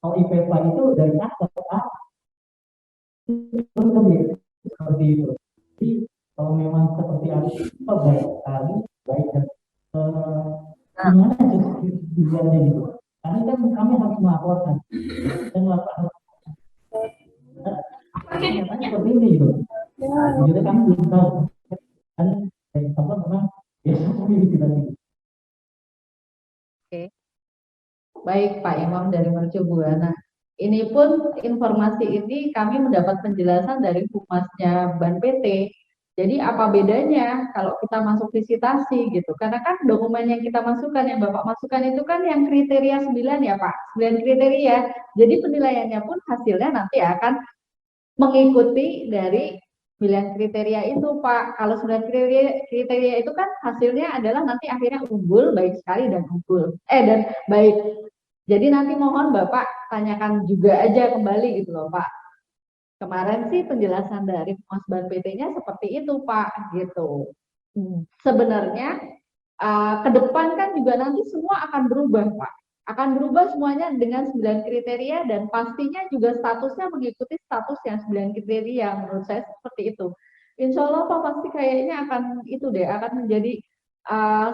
kalau IPA itu dari apa seperti itu. Jadi kalau memang seperti itu baik sekali baik dan gimana tujuannya gitu. Karena kan kami harus melaporkan dan melaporkan seperti ini gitu. Jadi kami belum tahu kan dari apa memang biasa kami tidak gitu. Oke. Baik Pak Imam dari Mercu Buana. Ini pun informasi ini kami mendapat penjelasan dari Humasnya Ban PT Jadi apa bedanya kalau kita masuk visitasi gitu? Karena kan dokumen yang kita masukkan, yang Bapak masukkan itu kan yang kriteria 9 ya Pak, 9 kriteria. Jadi penilaiannya pun hasilnya nanti akan mengikuti dari 9 kriteria itu Pak. Kalau 9 kriteria itu kan hasilnya adalah nanti akhirnya unggul, baik sekali, dan unggul. Dan baik. Jadi nanti mohon Bapak tanyakan juga aja kembali gitu loh Pak. Kemarin sih penjelasan dari Mas Ban PT-nya seperti itu Pak, gitu. Sebenarnya ke depan kan juga nanti semua akan berubah Pak. Akan berubah semuanya dengan 9 kriteria dan pastinya juga statusnya mengikuti status yang 9 kriteria. Menurut saya seperti itu. Insya Allah Pak pasti kayaknya akan itu deh, akan menjadi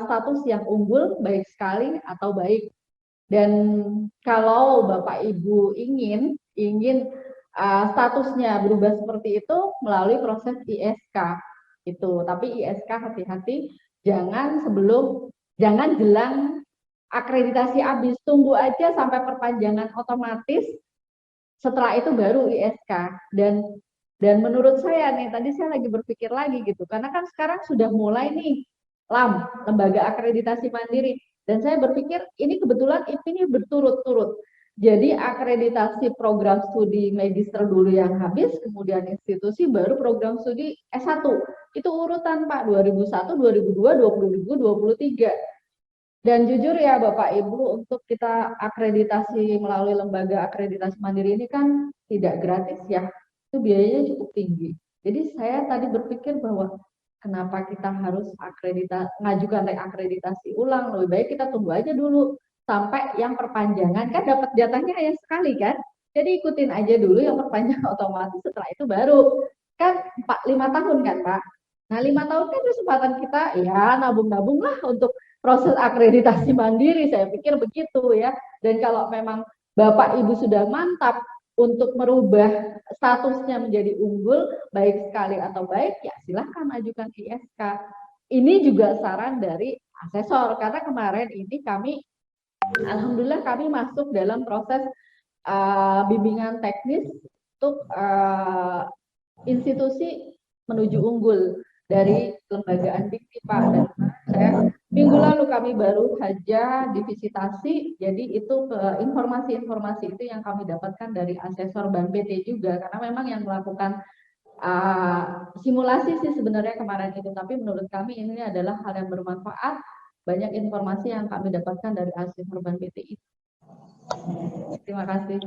status yang unggul, baik sekali atau baik. Dan kalau Bapak Ibu ingin statusnya berubah seperti itu melalui proses ISK itu. Tapi ISK hati-hati, jangan jelang akreditasi habis, tunggu aja sampai perpanjangan otomatis. Setelah itu baru ISK. Dan menurut saya nih, tadi saya lagi berpikir lagi gitu, karena kan sekarang sudah mulai nih LAM, Lembaga Akreditasi Mandiri. Dan saya berpikir ini kebetulan ini berturut-turut. Jadi akreditasi program studi magister dulu yang habis, kemudian institusi, baru program studi S1. Itu urutan Pak, 2001, 2002, 2023. Dan jujur ya Bapak Ibu, untuk kita akreditasi melalui Lembaga Akreditasi Mandiri ini kan tidak gratis ya. Itu biayanya cukup tinggi. Jadi saya tadi berpikir bahwa kenapa kita harus ngajukan reakreditasi ulang, lebih baik kita tunggu aja dulu sampai yang perpanjangan, kan dapat jatahnya ya sekali kan, jadi ikutin aja dulu yang perpanjangan otomatis, setelah itu baru kan 5 tahun kan Pak. Nah 5 tahun kan kesempatan kita ya nabung-nabung lah untuk proses akreditasi mandiri, saya pikir begitu ya. Dan kalau memang Bapak Ibu sudah mantap untuk merubah statusnya menjadi unggul, baik sekali atau baik, ya silahkan ajukan ISK. Ini juga saran dari asesor, karena kemarin ini kami, alhamdulillah kami masuk dalam proses bimbingan teknis untuk institusi menuju unggul dari lembagaan Dikti Pak. Dan saya minggu lalu kami baru saja divisitasi, jadi itu informasi-informasi itu yang kami dapatkan dari asesor Ban PT juga, karena memang yang melakukan simulasi sih sebenarnya kemarin itu, tapi menurut kami ini adalah hal yang bermanfaat, banyak informasi yang kami dapatkan dari asesor Ban PT itu. Terima kasih.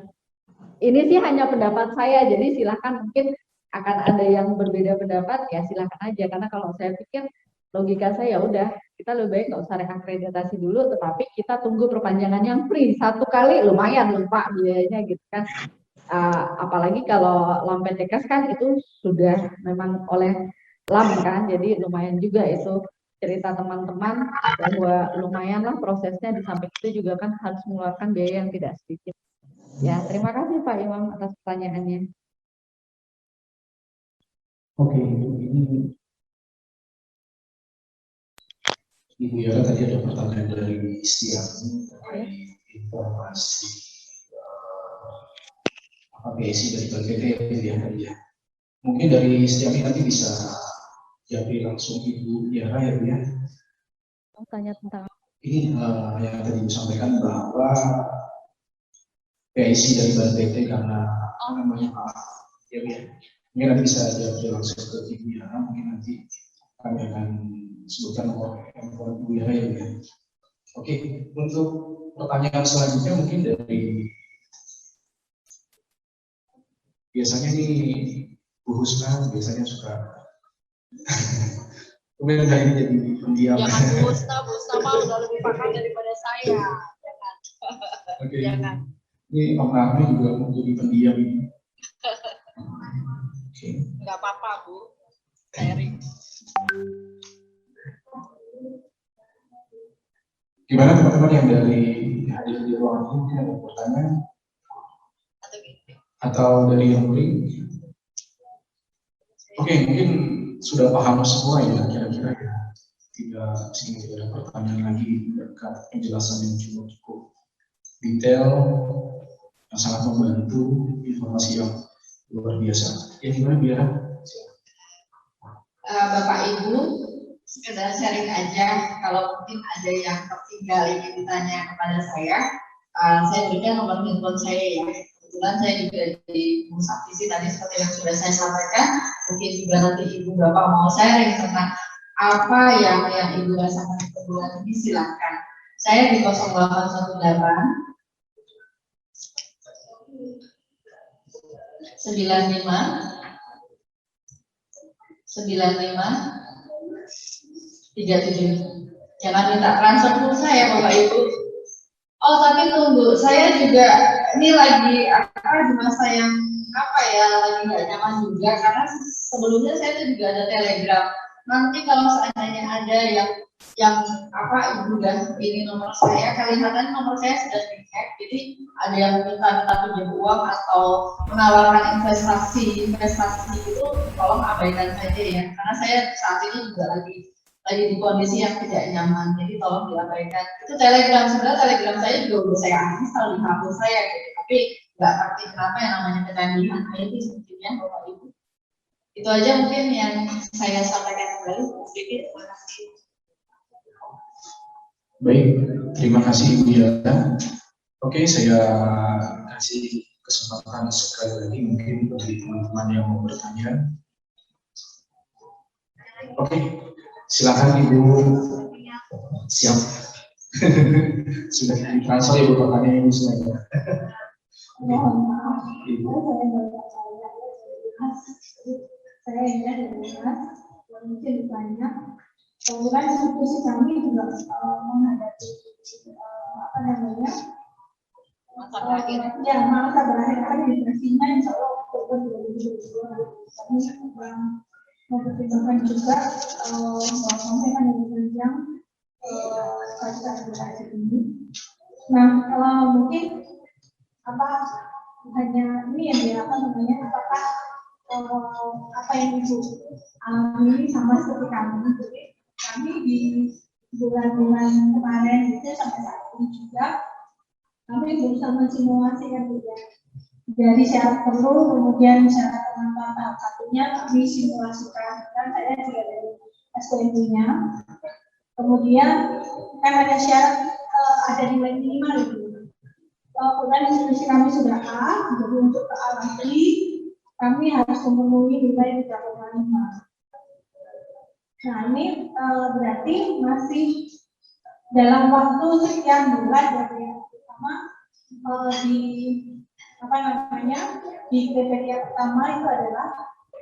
Ini sih hanya pendapat saya, jadi silahkan, mungkin akan ada yang berbeda pendapat, ya silahkan aja, karena kalau saya pikir logika saya ya udah, kita lebih baik nggak usah reakreditasi dulu, tetapi kita tunggu perpanjangan yang free, 1 kali lumayan loh Pak biayanya gitu kan. Apalagi kalau LAM PTKes kan itu sudah memang oleh LAM kan, jadi lumayan juga itu cerita teman-teman bahwa lumayan lah prosesnya, di samping itu juga kan harus mengeluarkan biaya yang tidak sedikit. Ya, terima kasih Pak Imam atas pertanyaannya. Oke, ini Ibu Yara tadi ada pertanyaan dari Istiani terkait informasi PSI dari BPT ya. Mungkin dari Istiani nanti bisa jadi langsung Ibu Yara ya Bu ya. Tanya tentang ini yang tadi disampaikan bahwa PSI dari BPT karena namanya ya Bu ya. Ini nanti bisa jadi langsung ke Ibu Yara, mungkin nanti kami akan sebutkan nomor handphone Ibu Yara ya. Oke, untuk pertanyaan selanjutnya mungkin dari biasanya nih Bu Husna biasanya suka kemudian kali ini jadi pendiam. Jangan Bu Husna mah udah lebih paham daripada saya. Jangan. Oke. Jangan. Ini Om Rahmi juga mau jadi pendiam ini. Oke. Enggak apa-apa Bu. Sharing. Gimana teman-teman yang dari hadir di ruangan ini ada pertanyaan? Atau dari yang lain? Oke, mungkin sudah paham semua ya kira-kira ya. Tidak ada pertanyaan lagi berkat penjelasan yang cukup detail, yang sangat membantu, informasi yang luar biasa. Ya gimana biar? Bapak Ibu, sekedar sharing aja, kalau mungkin ada yang tertinggal ingin ditanya kepada saya berikan nomor handphone saya ya. Kebetulan saya juga di Musafisi tadi seperti yang sudah saya sampaikan, mungkin juga nanti Ibu Bapak mau sharing tentang apa yang Ibu rasakan kebulan ini, silakan. Saya di 0818 95 37. Jangan minta transfer pulsa ya Bapak Ibu. Oh tapi tunggu, saya juga ini lagi di masa yang lagi nggak nyaman juga, karena sebelumnya saya tuh juga ada Telegram. Nanti kalau seandainya ada yang Ibu udah ini nomor saya, kelihatan nomor saya sudah di-hack, jadi ada yang minta pinjam uang atau menawarkan investasi itu, tolong abaikan saja ya, karena saya saat ini juga lagi di kondisi yang tidak nyaman, jadi tolong diabaikan. Itu Telegram, sebenarnya Telegram saya juga udah saya uninstall di HP saya, gitu. Tapi nggak ngerti kenapa yang namanya kecanduan itu sebetulnya Bapak Ibu. Itu aja mungkin yang saya sampaikan kembali. Terima kasih. Baik, terima kasih Ibu Yata. Oke, saya kasih kesempatan sekali lagi mungkin bagi teman-teman yang mau bertanya. Oke, silakan Ibu. Siap. Sudah ditransfer Ibu pertanyaan Ibu semuanya. Mohon maaf, saya Indah dari Mas, mungkin banyak. Kemudian institusi kami juga menghadapi masa berakhir administrasinya insya Allah Oktober 2022. Kami mempertimbangkan juga sampai yang kasus administrasi ini. Nah, mungkin hanya ini ya apakah apa yang Ibu alami sama seperti kami di bulan-bulan kemarin itu sampai saat ini juga kami berusaha mensimulasikan juga dari syarat perlu, kemudian syarat penentuan tahap satunya kami simulasikan, dan saya juga dari SPM-nya. Kemudian kan ada syarat ada nilai minimal itu. Kemudian institusi kami sudah A, jadi untuk ke A lagi kami harus memenuhi nilai 3,5. Nah ini berarti masih dalam waktu sekian bulan dari yang pertama di kriteria pertama itu adalah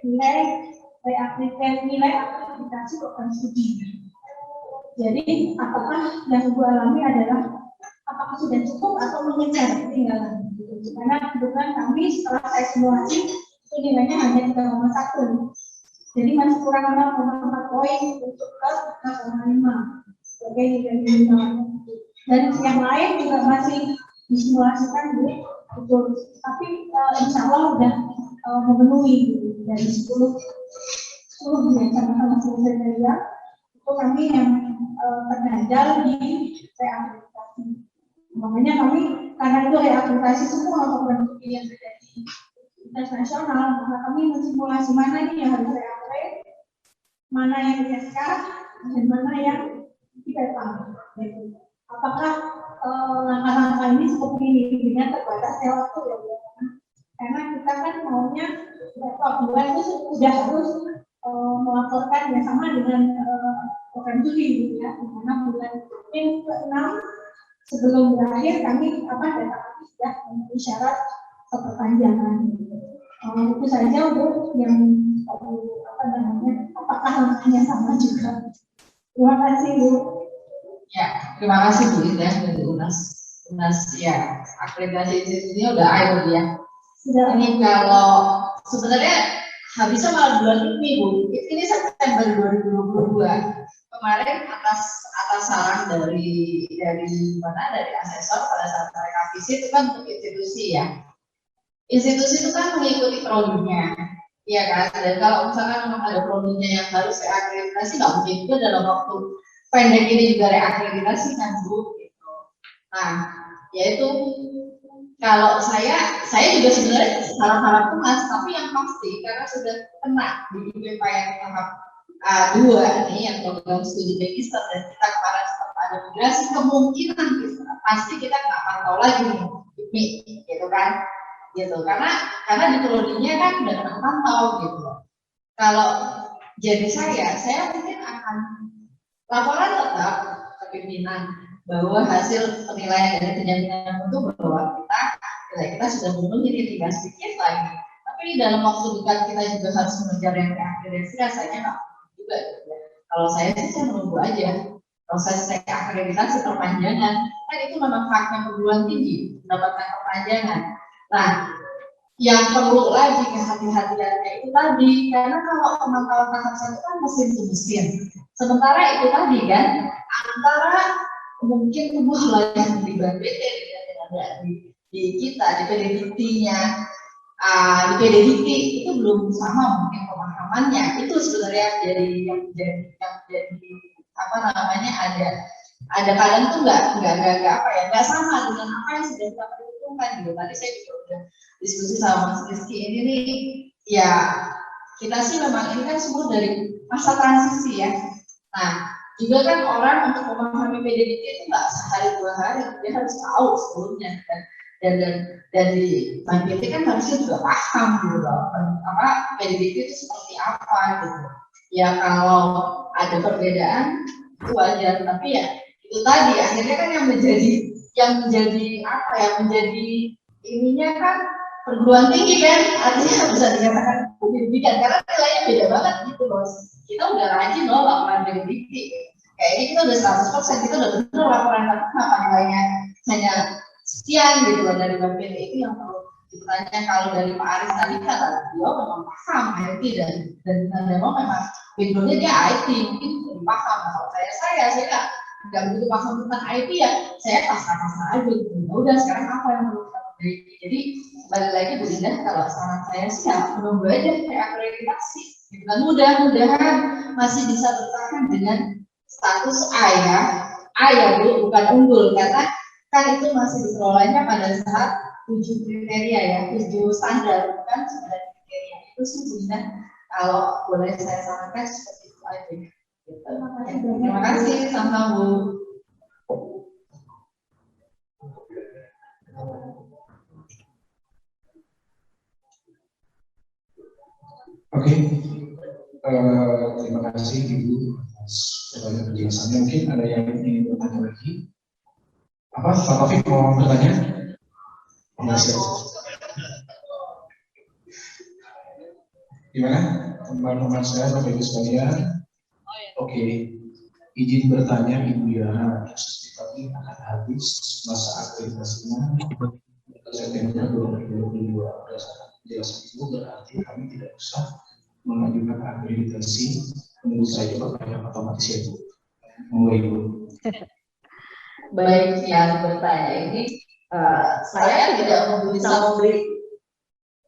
nilai akreditasi program studi. Jadi apakah yang Ibu alami adalah apakah sudah cukup atau mengejar ketinggalan? Karena kebetulan kami setelah saya simulasi itu nilainya hanya 3,1. Jadi masih kurang 0,4 poin untuk ke 3,5 sebagai nilai minimal. Dan yang lain juga masih disimulasikan betul. Tapi insya Allah sudah memenuhi dari 10 sama-sama kriteria itu kami yang terganjal di reakreditasi. Makanya kami karena itu reakreditasi semua program studi yang terjadi tes nasional, maka kami mensimulasi mana nih yang harus reakreditasi, mana yang ISK, dan mana yang IPK. Apakah langkah-langkah ini seperti ini dengan terbatasnya waktu ya? Karena kita kan maunya beberapa bulan itu sudah harus melaporkan yang sama dengan program studi gitu ya, di mana bulan ke-6 sebelum berakhir kami data kami sudah memenuhi syarat perpanjangan. Itu saja Bu yang apakah langkahnya sama juga. Terima kasih Bu. Ya, terima kasih Bu Indah dari UNAS ya, akreditasi institusinya udah air ya. Sudah. Ini kalau sebenarnya habisnya malah bulan ini Bu, ini September 2022. Kemarin atas saran dari asesor pada saat mereka visit itu kan untuk institusi ya. Institusi itu kan mengikuti prodinya, ya kan. Dan kalau misalkan memang ada prodinya yang harus reakreditasi, nggak mungkin juga dalam waktu pendek ini juga reakreditasi kan Bu. Gitu. Nah, yaitu kalau saya juga sebenarnya harap-harap Mas, tapi yang pasti karena sudah kena di IPK yang tahap A2 nih yang program studi magister dan kita kemarin sempat ada migrasi, kemungkinan pasti kita nggak pantau lagi nih, gitu kan, gitu karena di prodinya kan udah kena pantau gitu. Kalau jadi saya mungkin akan laporan tetap ke pimpinan bahwa hasil penilaian dari penjaminan itu bahwa kita sudah memenuhi, tinggal sedikit lagi. Tapi di dalam waktu dekat kita juga harus mengejar yang reakreditasi, rasanya nggak juga. Kalau saya sih saya menunggu aja proses reakreditasi perpanjangan, kan itu memang haknya perguruan tinggi mendapatkan perpanjangan. Nah, yang perlu lagi kehati-hatiannya itu tadi, karena kalau pemantauan tahap 1 kan mesin to mesin. Sementara itu tadi kan, antara mungkin sebuah layanan di BPT yang ada di kita, di PDDT-nya, di PDDT itu belum sama mungkin pemahamannya. Itu sebenarnya yang jadi apa namanya, ada kadang tuh nggak sama dengan apa yang sudah kita perhitungkan gitu. Tadi saya juga udah diskusi sama Mas Rizky ini nih, ya kita sih memang ini kan semua dari masa transisi ya. Nah, juga kan orang untuk memahami PDDT itu nggak sehari 2 hari, dia harus tahu sebelumnya kan. Dan di BPT kan harusnya juga paham gitu loh, apa PDDT itu seperti apa gitu. Ya kalau ada perbedaan itu wajar, tapi ya itu tadi akhirnya kan yang menjadi apa ya, menjadi ininya kan perguruan tinggi kan, artinya bisa dikatakan pendidikan karena nilainya beda banget gitu loh. Kita udah rajin loh laporan PDDT, kayaknya kita udah 100%, kita udah bener laporan, tapi kenapa nilainya hanya sekian gitu loh dari BPT. Itu yang perlu ditanya. Kalau dari Pak Aris tadi kata beliau memang paham IT dan memang backgroundnya dia IT, mungkin lebih paham. Kalau saya nggak begitu paham tentang IT ya, saya pasrah aja gitu. Udah sekarang apa yang perlu kita perbaiki? Jadi balik lagi Bu Indah, kalau saran saya sih ya menunggu aja kayak akreditasi. Gitu kan, mudah-mudahan masih bisa bertahan dengan status A ya Bu, bukan unggul, karena kan itu masih diperolehnya pada saat 7 kriteria ya, 7 standar, bukan 9 kriteria. Itu sih Bu Indah, kalau boleh saya sarankan seperti itu aja. Terima kasih, sama Bu. Oke, terima kasih Ibu atas penjelasannya. Mungkin ada yang ingin bertanya lagi. Apa, Pak Taufik mau bertanya? Gimana, teman-teman saya, Bapak Ibu sekalian? Oke, izin bertanya Ibu Yara, kami akan habis masa akreditasinya September 2022. Berdasarkan penjelasan Ibu, berarti kami tidak usah mengajukan akreditasi, menunggu saja perpanjangan otomatis ya Bu. Monggo Ibu. Baik, yang bertanya ini, saya tidak bisa memberi,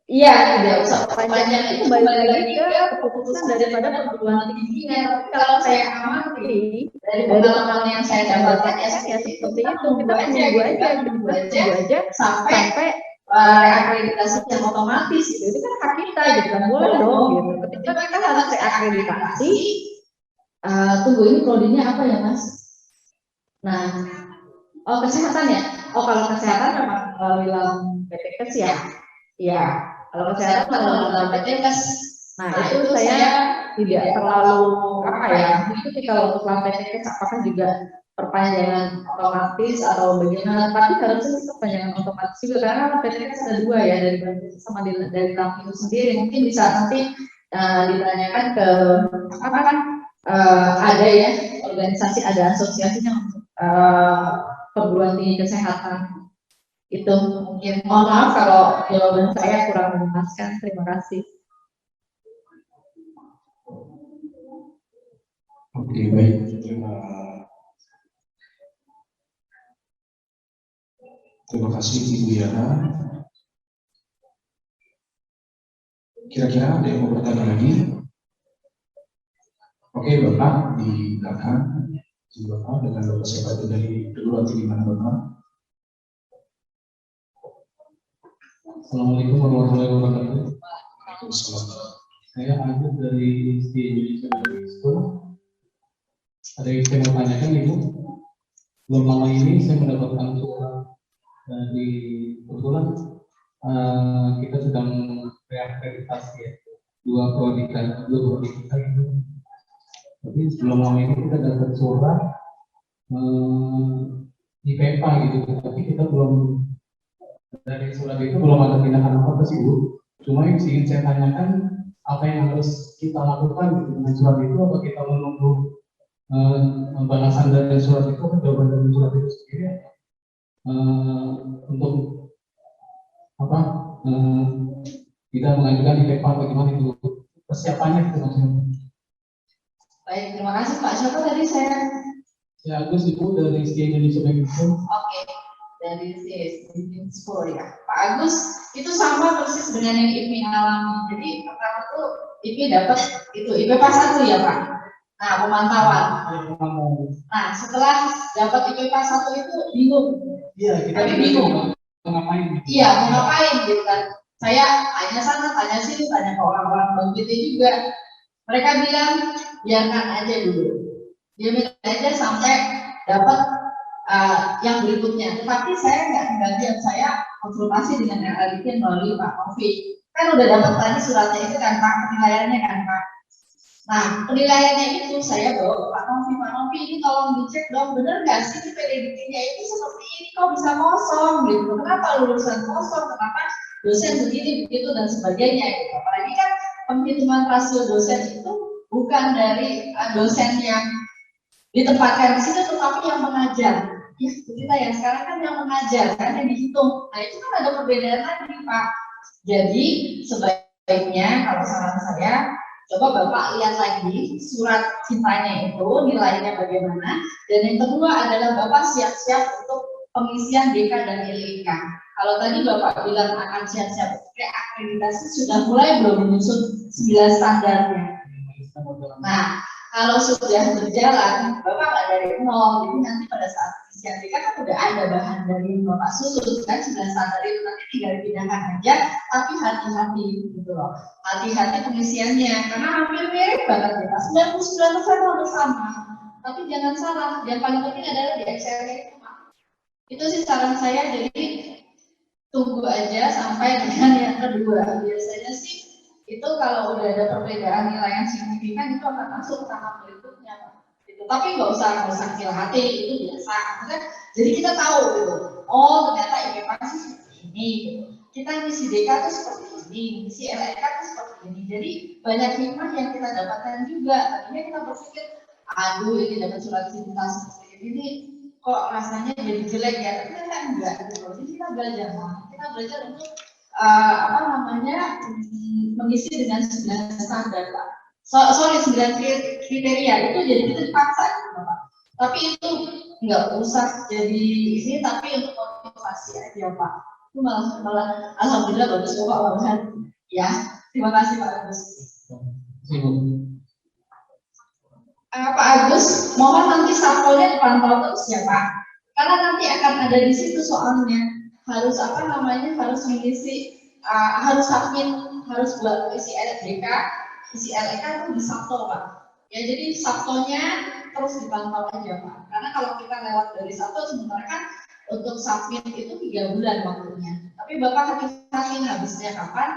iya tidak usah perpanjangan, itu balik lagi ke keputusan daripada perguruan tingginya. Tapi kalau saya amati dari pengalaman yang saya dapatkan ya seperti itu, kita tunggu aja sampai reakreditasi yang otomatis gitu. Itu kan hak kita gitu kan, boleh dong gitu. Ketika kita harus reakreditasi, tunggu ini prodinya apa ya Mas? Nah, kesehatan ya. Kalau kesehatan memang melalui PTKes ya. Iya. Kalau kesehatan melalui PTKes. Nah, itu saya tidak terlalu apa ya. Itu kalau untuk PTKes apakah juga perpanjangan otomatis atau bagaimana? Tapi harusnya perpanjangan otomatis juga karena PTKes ada 2 ya, dari sama dari bank itu sendiri. Mungkin bisa nanti ditanyakan ke apa kan ada ya organisasi, ada asosiasinya untuk perguruan tinggi kesehatan. Itu mungkin, mohon maaf kalau jawaban saya kurang memuaskan. Terima kasih. Oke, baik. Terima kasih Ibu Yana. Kira-kira ada yang mau bertanya lagi? Oke, Bapak di belakang. Bapak dengan Bapak siapa itu dari perguruan tinggi mana Bapak? Assalamualaikum warahmatullahi wabarakatuh. Waalaikumsalam. Saya Agus dari Indonesia Ada yang saya mau tanyakan Ibu, belum lama ini saya mendapatkan surat dari kebetulan kita sedang reakreditasi ya, dua prodi kita itu. Tapi sebelum lama ini kita dapat surat IPK gitu, tapi kita belum, dari surat itu belum ada tindakan apa sih Bu. Cuma yang ingin saya tanyakan, apa yang harus kita lakukan gitu dengan surat itu, apa kita menunggu balasan dari surat itu, jawaban dari surat itu sendiri, untuk apa tidak mengajukan IPK, bagaimana itu persiapannya gitu maksudnya. Baik, terima kasih Pak. Siapa tadi saya? Ya, Agus Ibu dari Indonesia Bank. Oke, dari Inspo ya. Pak Agus, itu sama persis dengan yang IPI alami. Jadi pertama tuh IPI dapat itu IPK 1 ya Pak. Nah, pemantauan. Nah, setelah dapat IPK 1 itu bingung. Iya, kita bingung. Ngapain? Iya, mau ngapain gitu kan. Saya tanya sana, tanya sini, tanya ke orang-orang Bank BT juga. Mereka bilang, biarkan aja dulu. Diamin aja sampai dapat yang berikutnya. Tetapi saya nggak kebagian, saya konsultasi dengan LLDP melalui Pak Novi. Kan udah dapat tadi suratnya itu kan Pak, penilaiannya kan Pak. Nah, penilaiannya itu saya bawa ke Pak Novi ini tolong dicek dong, bener nggak sih PDDT-nya itu seperti ini kok bisa kosong gitu. Kenapa lulusan kosong, kenapa dosen begini, begitu dan sebagainya gitu. Apalagi kan penghitungan rasio dosen itu bukan dari dosen yang ditempatkan di situ, tetapi yang mengajar. Ya, kita yang sekarang kan yang mengajar, kan yang dihitung. Nah, itu kan ada perbedaan lagi, Pak. Jadi, sebaiknya kalau saran saya, coba Bapak lihat lagi surat cintanya itu, nilainya bagaimana. Dan yang kedua adalah Bapak siap-siap untuk pengisian DK dan LIK. Kalau tadi Bapak bilang akan siap-siap akreditasi, sudah mulai belum menyusun 9 standarnya. Nah, kalau sudah berjalan, Bapak nggak dari nol, jadi nanti pada saat pengisian DK kan udah ada bahan dari Bapak susun, kan 9 standar itu nanti tinggal dipindahkan aja, tapi hati-hati gitu loh. Hati-hati pengisiannya, karena hampir mirip banget ya, 99% udah sama. Tapi jangan salah, yang paling penting adalah di Excel itu, Pak. Itu sih saran saya, jadi tunggu aja sampai dengan yang kedua. Biasanya sih itu kalau udah ada perbedaan nilai yang signifikan itu akan masuk ke tahap berikutnya, Pak. Gitu. Tapi nggak usah kecil hati, itu biasa. Maksudnya, jadi kita tahu gitu. Oh, ternyata IPK sih seperti ini. Gitu. Kita ngisi DK itu seperti ini, ngisi LIK itu seperti ini. Jadi banyak hikmah yang kita dapatkan juga. Tadinya kita berpikir, aduh ini dapat surat cinta seperti ini, kok rasanya jadi jelek ya. Tapi kan enggak gitu. Jadi kita belajar, kita belajar untuk mengisi dengan 9 standar, Pak. Sorry 9 kriteria itu jadi kita dipaksa gitu, Pak. Tapi itu nggak usah jadi ini, tapi untuk motivasi aja, Pak. Itu malah alhamdulillah bagus kok, Pak. Ya, terima kasih Pak Agus. Pak Agus, mohon nanti sampelnya dipantau terus ya Pak. Karena nanti akan ada di situ soalnya. Harus harus mengisi, harus submit, harus buat isi LDK, isi LEK itu di Sabto Pak. Ya jadi Sabtonya terus dipantau aja Pak. Karena kalau kita lewat dari Sabto sementara kan untuk submit itu 3 bulan waktunya. Tapi Bapak hati-hati habisnya kapan,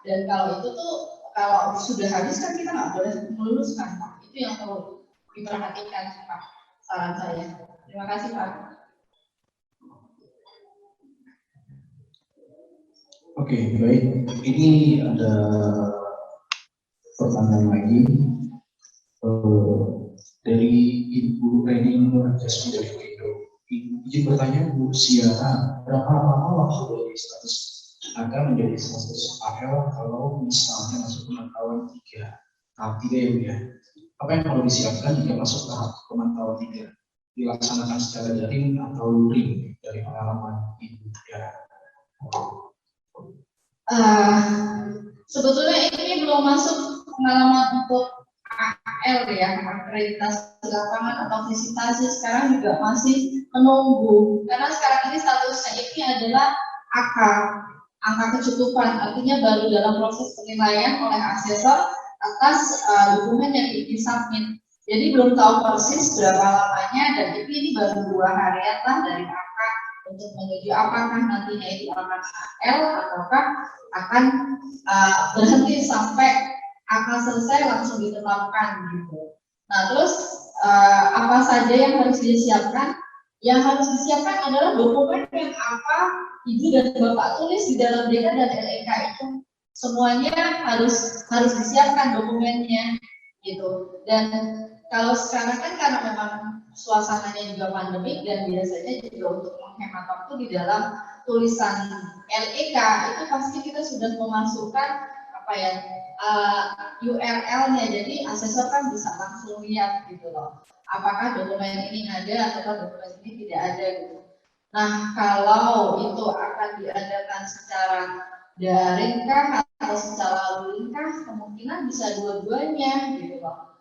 dan kalau itu tuh kalau sudah habis kan kita nggak boleh meluluskan Pak. Itu yang perlu diperhatikan Pak, saran saya. Terima kasih Pak. Oke, baik. Ini ada pertanyaan lagi dari Ibu Reni Nur Jasmine dari Indo. Izin bertanya Bu Siara, berapa lama waktu dari status agar menjadi status AL kalau misalnya masuk pemantauan 3 tahap 3 ya Bu ya? Apa yang perlu disiapkan jika masuk tahap pemantauan 3? Dilaksanakan secara daring atau luring dari pengalaman Ibu ya? Sebetulnya ini belum masuk pengalaman untuk AL ya, akreditasi lapangan atau visitasi. Sekarang juga masih menunggu, karena sekarang ini statusnya ini adalah angka kecukupan, artinya baru dalam proses penilaian oleh asesor atas dokumen yang disubmit. Jadi belum tahu persis berapa lamanya, dan ini baru 2 harian lah dari kakak untuk menuju apakah nantinya itu akan AL ataukah akan berhenti sampai akan selesai langsung ditetapkan gitu. Nah terus apa saja yang harus disiapkan? Yang harus disiapkan adalah dokumen yang apa ibu dan bapak tulis di dalam DK dan LEK itu, semuanya harus disiapkan dokumennya gitu. Dan kalau sekarang kan karena memang suasananya juga pandemik dan biasanya juga untuk menghemat waktu di dalam tulisan LEK itu pasti kita sudah memasukkan apa ya URL-nya, jadi asesor kan bisa langsung lihat gitu loh, apakah dokumen ini ada atau dokumen ini tidak ada gitu. Nah kalau itu akan diadakan secara daring kah atau secara luring kah, kemungkinan bisa dua-duanya gitu loh.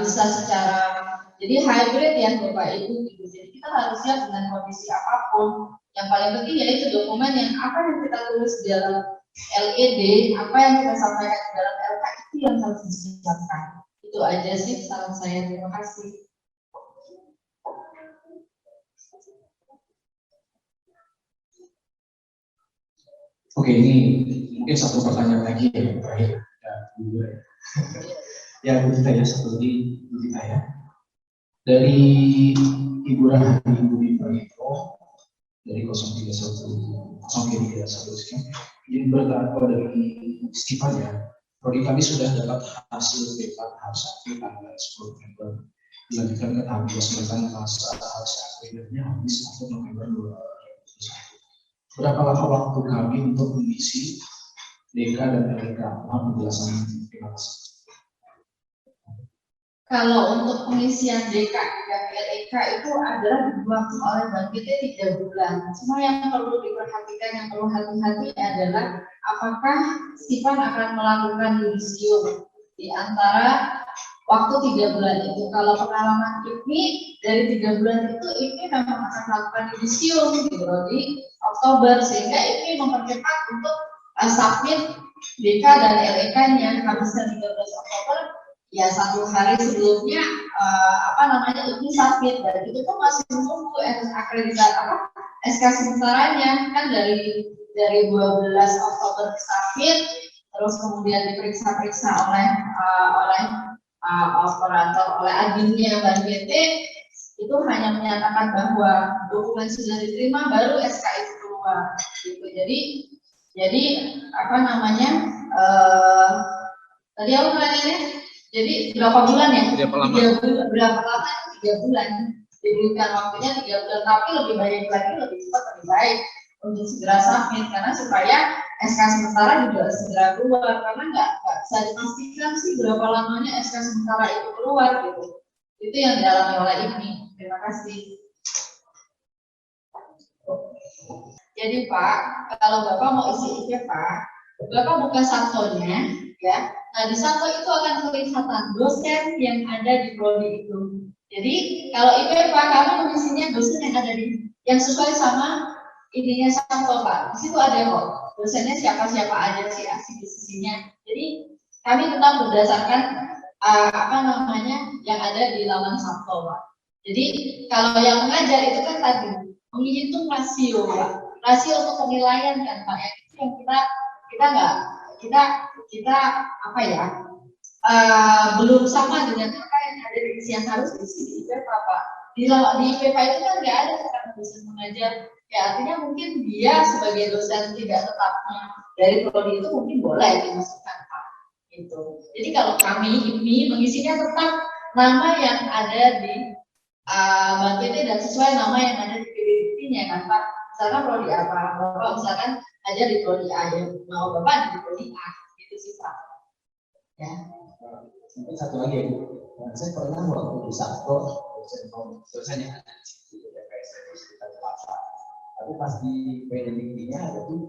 Bisa secara jadi hybrid ya Bapak Ibu gitu. Jadi kita harus siap dengan kondisi apapun. Yang paling penting yaitu dokumen yang apa yang kita tulis di dalam LED, apa yang kita sampaikan di dalam LK itu yang harus disiapkan. Itu aja sih saran saya. Terima kasih. Oke, ini mungkin satu pertanyaan lagi yang terakhir. Ya, Bu Tita ya, satu lagi Bu Tita ya. Dari Ibu Rahani Ibu Praetno dari 031 sekian. Ini bertanya dari Stefan ya. Prodi kami sudah dapat hasil BK tahap 1 tanggal 10 November. Dilanjutkan ke tahap 2 sedangkan masa hasil akhirnya habis 1 November 2021. Berapa lama waktu kami untuk mengisi DK dan LK? Mohon penjelasan. Terima kasih. Kalau untuk pengisian DK dan LEK itu adalah dibuat oleh Bank PT 3 bulan. Cuma yang perlu diperhatikan, yang perlu hati-hati adalah apakah Stefan akan melakukan yudisium di antara waktu 3 bulan itu. Kalau pengalaman IPMI dari 3 bulan itu memang akan melakukan yudisium gitu di Oktober, sehingga IPMI mempercepat untuk submit DK dan LEK-nya habisnya 13 Oktober. Ya 1 hari sebelumnya ini submit, dan itu tuh masih menunggu akreditasi SK sementaranya kan dari 12 Oktober submit, terus kemudian diperiksa oleh operator, oleh adminnya Bank PT, itu hanya menyatakan bahwa dokumen sudah diterima baru SK itu keluar gitu. Jadi tadi aku nanya. Jadi berapa bulan ya? Berapa lama? 3 bulan. Diberikan waktunya 3 bulan, tapi lebih baik lagi, lebih cepat, lebih baik untuk segera submit, karena supaya SK sementara juga segera keluar, karena nggak bisa dipastikan sih berapa lamanya SK sementara itu keluar gitu. Itu yang dialami oleh ini. Terima kasih. Jadi Pak, kalau Bapak mau isi IP Pak, Bapak buka Sabtonya ya. Nah di Sabto itu akan kelihatan dosen yang ada di prodi itu. Jadi kalau IPA kami mengisinya dosen yang ada yang sesuai sama ininya Sabto Pak. Di situ ada kok dosennya siapa aja sih asisi-asisinya. Jadi kami tetap berdasarkan yang ada di laman Sabto Pak. Jadi kalau yang mengajar itu kan tadi menghitung rasio Pak. Rasio untuk penilaian kan Pak. Itu yang kita belum sama dengan apa yang ada di yang harus diisi di IPA Pak. Di IPA itu kan nggak ada sekarang dosen mengajar. Ya artinya mungkin dia sebagai dosen tidak tetapnya dari prodi itu mungkin boleh dimasukkan Pak. Gitu. Jadi kalau kami ini mengisinya tetap nama yang ada di Bank PT dan sesuai nama yang ada di PPDB-nya kan Pak. Misalkan prodi apa? Bapak misalkan aja di prodi A, ya mau Bapak di prodi A, gitu sih Pak. Ya. Mungkin satu lagi ya, saya pernah waktu di Sabto, dosen yang ada di situ, ya kayak saya di sekitar pasar. Tapi pas di PDB-nya ada 7.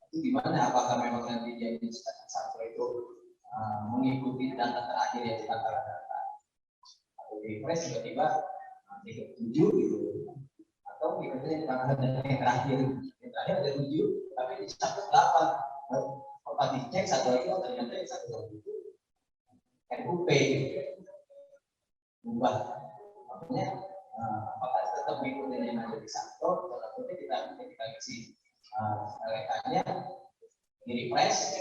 Itu gimana? Apakah memang nanti dia di Sabto itu mengikuti data terakhir yang kita data? Atau di press tiba-tiba nanti ke 7 gitu? Atau kita yang terakhir ada 7, tapi di Sabto 8. Pas dicek satu lagi ternyata yang satu lagi itu RUP berubah, makanya apakah tetap mengikuti yang ada di Saktor atau kita isi rekannya di refresh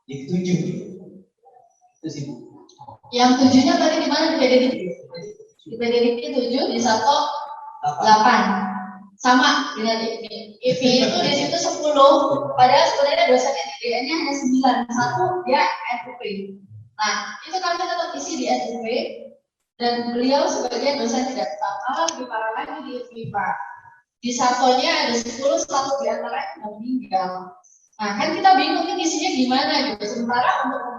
jadi 7 itu sih Bu. Yang 7-nya tadi di mana? Di PDDP 7, di Sato 8. Sama dengan IV itu di situ 10, padahal sebenarnya dosen IDN-nya hanya 9, satu dia RUP. Nah, itu kami tetap isi di RUP dan beliau sebagai dosen tidak tetap, lebih parah lagi di IPA. Di Satonya ada 10, satu di antaranya sudah meninggal. Nah, kan kita bingung ini isinya gimana gitu. Sementara untuk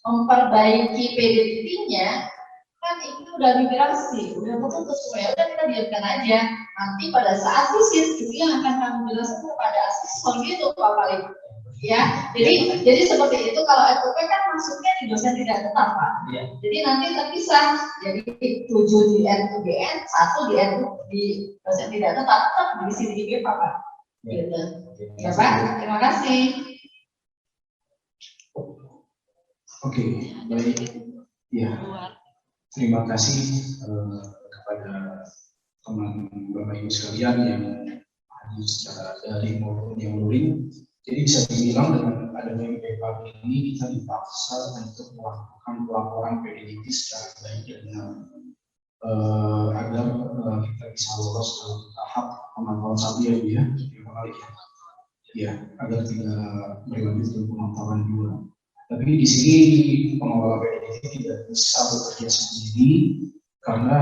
memperbaiki PDDP-nya kan itu udah migrasi, udah terputus, ya udah kita diamkan aja. Nanti pada saat visit itu yang akan kami jelaskan kepada asesor gitu Pak Paling. Ya, jadi seperti itu. Kalau RUP kan masuknya di dosen tidak tetap Pak. Ya. Jadi nanti terpisah. Jadi 7 di RUGN, 1 di dosen tidak tetap di sini IG Pak. Gitu. Ya Pak, terima kasih. Oke, baik. Ya, terima kasih kepada teman Bapak Ibu sekalian yang hadir secara daring maupun yang luring. Jadi bisa dibilang dengan adanya PPAP ini kita dipaksa untuk melakukan pelaporan PDDP secara baik dan benar agar kita bisa lolos dalam tahap pemantauan satu ya Bu ya. Ya, agar tidak berlanjut ke pemantauan 2. Tapi di sini pengelola PDDP tidak bisa bekerja sendiri karena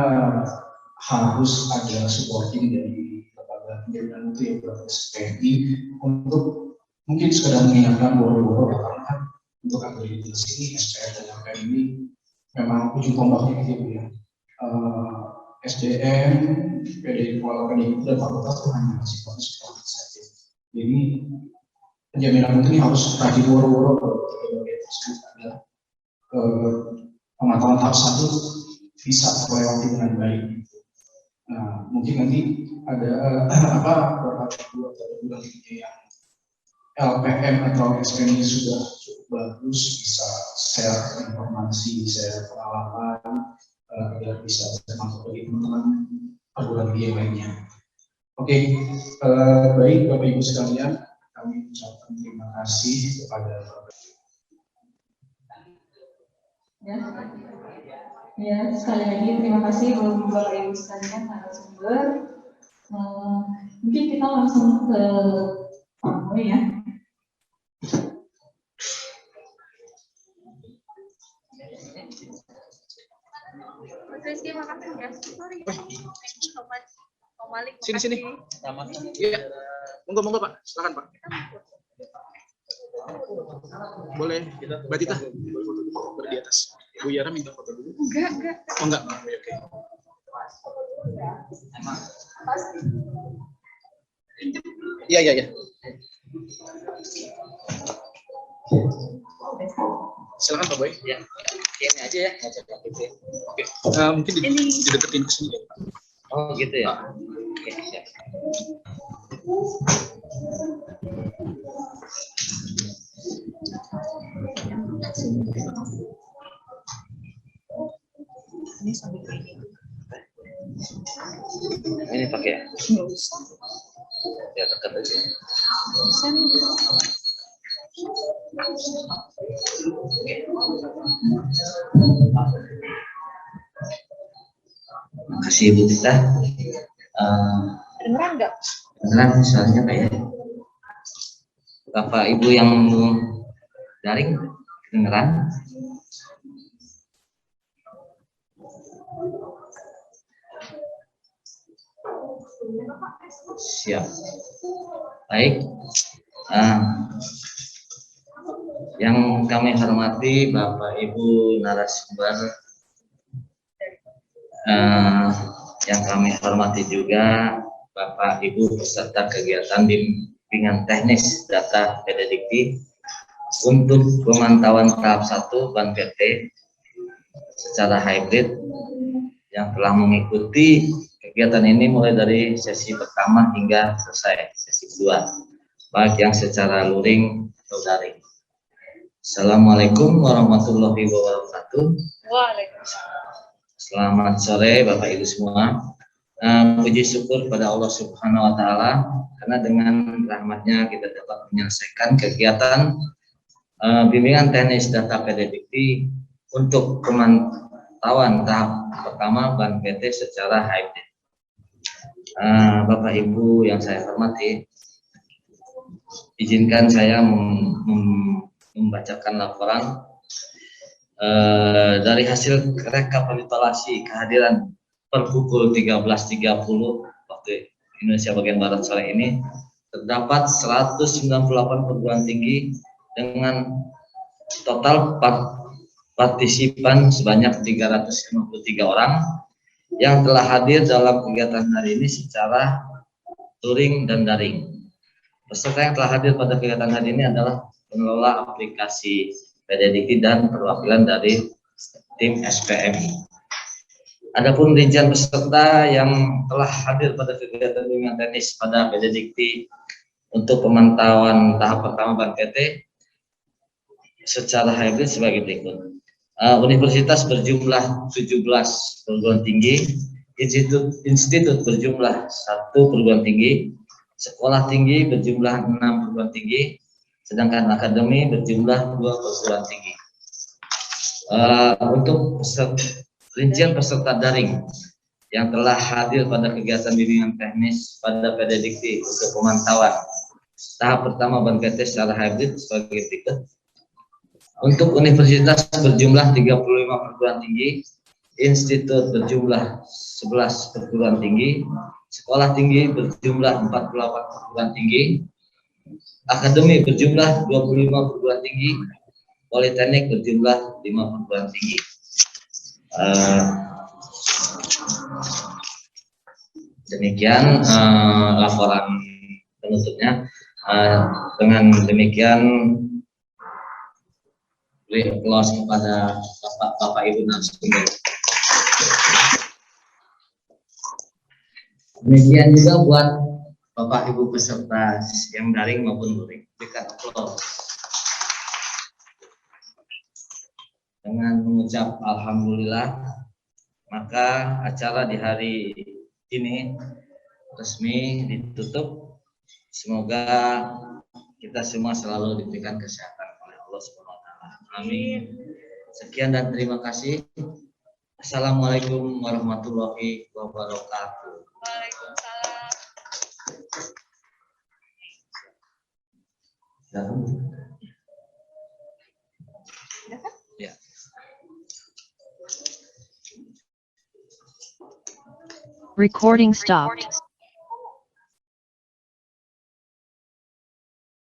harus ada supporting dari lembaga penjaminan mutu yang berbasis PMI untuk mungkin sekedar mengingatkan bahwa untuk akreditasi ini SPR dan LPM ini memang ujung tombaknya gitu ya. SDM, PDDP, dan fakultas itu hanya masih fokus saja. Jadi penjaminan mutu ini harus rajin woro-woro agar pemantauan tahap 1 bisa terlewati dengan baik. Nah, mungkin nanti ada beberapa bulan yang LPM atau SPM sudah cukup bagus, bisa share informasi, share pengalaman agar bisa masuk bagi teman-teman perguruan tinggi lainnya. Oke, baik Bapak Ibu sekalian, kami ucapkan terima kasih kepada Ya, sekali lagi terima kasih Bapak Ibu sekalian narasumber. Mungkin kita langsung ke Pak Boy ya. Rizky, makasih ya. Sorry. Sini. Iya. Monggo Pak. Silakan Pak. Boleh. Mbak Tita. Boleh di atas. Bu Yara minta foto dulu. Enggak. Oh enggak. Oke. Iya. Silakan Pak Boy. Ya. Ini aja ya. Oke. Mungkin dideketin ke sini ya, Pak. Oh gitu ya. Oke, siap. Ini pakai ya dekat aja. Makasih Bu Tita. Dengeran nggak? Dengeran soalnya kayak Bapak Ibu yang daring dengeran. Siap. Baik. Yang kami hormati Bapak Ibu narasumber, yang kami hormati juga Bapak Ibu peserta kegiatan bimbingan teknis data PDDP untuk pemantauan tahap 1 BAN PT secara hybrid yang telah mengikuti kegiatan ini mulai dari sesi pertama hingga selesai sesi kedua, baik yang secara luring atau daring. Assalamualaikum warahmatullahi wabarakatuh. Waalaikumsalam. Selamat sore Bapak Ibu semua. Puji syukur pada Allah Subhanahu wa Ta'ala, karena dengan rahmatnya kita dapat menyelesaikan kegiatan bimbingan teknis data PDDikti untuk pemantauan tahap pertama Ban PT secara hybrid. Bapak Ibu yang saya hormati, izinkan saya membacakan laporan dari hasil rekapitulasi kehadiran per pukul 13.30 waktu Indonesia bagian Barat sore ini. Terdapat 198 perguruan tinggi dengan total partisipan sebanyak 353 orang yang telah hadir dalam kegiatan hari ini secara touring dan daring. Peserta yang telah hadir pada kegiatan hari ini adalah pengelola aplikasi PDDikti dan perwakilan dari tim SPMI. Adapun rincian peserta yang telah hadir pada kegiatan bimbingan teknis pada PDDikti untuk pemantauan tahap pertama Ban PT secara hybrid sebagai berikut. Universitas berjumlah 17 perguruan tinggi, institut berjumlah 1 perguruan tinggi, sekolah tinggi berjumlah 6 perguruan tinggi, sedangkan akademi berjumlah 2 perguruan tinggi. Untuk rincian peserta daring yang telah hadir pada kegiatan bimbingan teknis pada PDDikti untuk pemantauan tahap pertama Ban PT secara hybrid sebagai berikut. Untuk universitas berjumlah 35 perguruan tinggi, institut berjumlah 11 perguruan tinggi, sekolah tinggi berjumlah 48 perguruan tinggi, akademi berjumlah 25 perguruan tinggi, politeknik berjumlah 5 perguruan tinggi. Demikian laporan penutupnya. Dengan demikian beri aplaus kepada Bapak Ibu narasumber. Demikian juga buat Bapak Ibu peserta yang daring maupun luring. Berikan aplaus. Dengan mengucap alhamdulillah, maka acara di hari ini resmi ditutup. Semoga kita semua selalu diberikan kesehatan oleh Allah Subhanahu wa Ta'ala. Amin. Sekian dan terima kasih. Assalamualaikum warahmatullahi wabarakatuh. Waalaikumsalam. Ya. Recording stopped.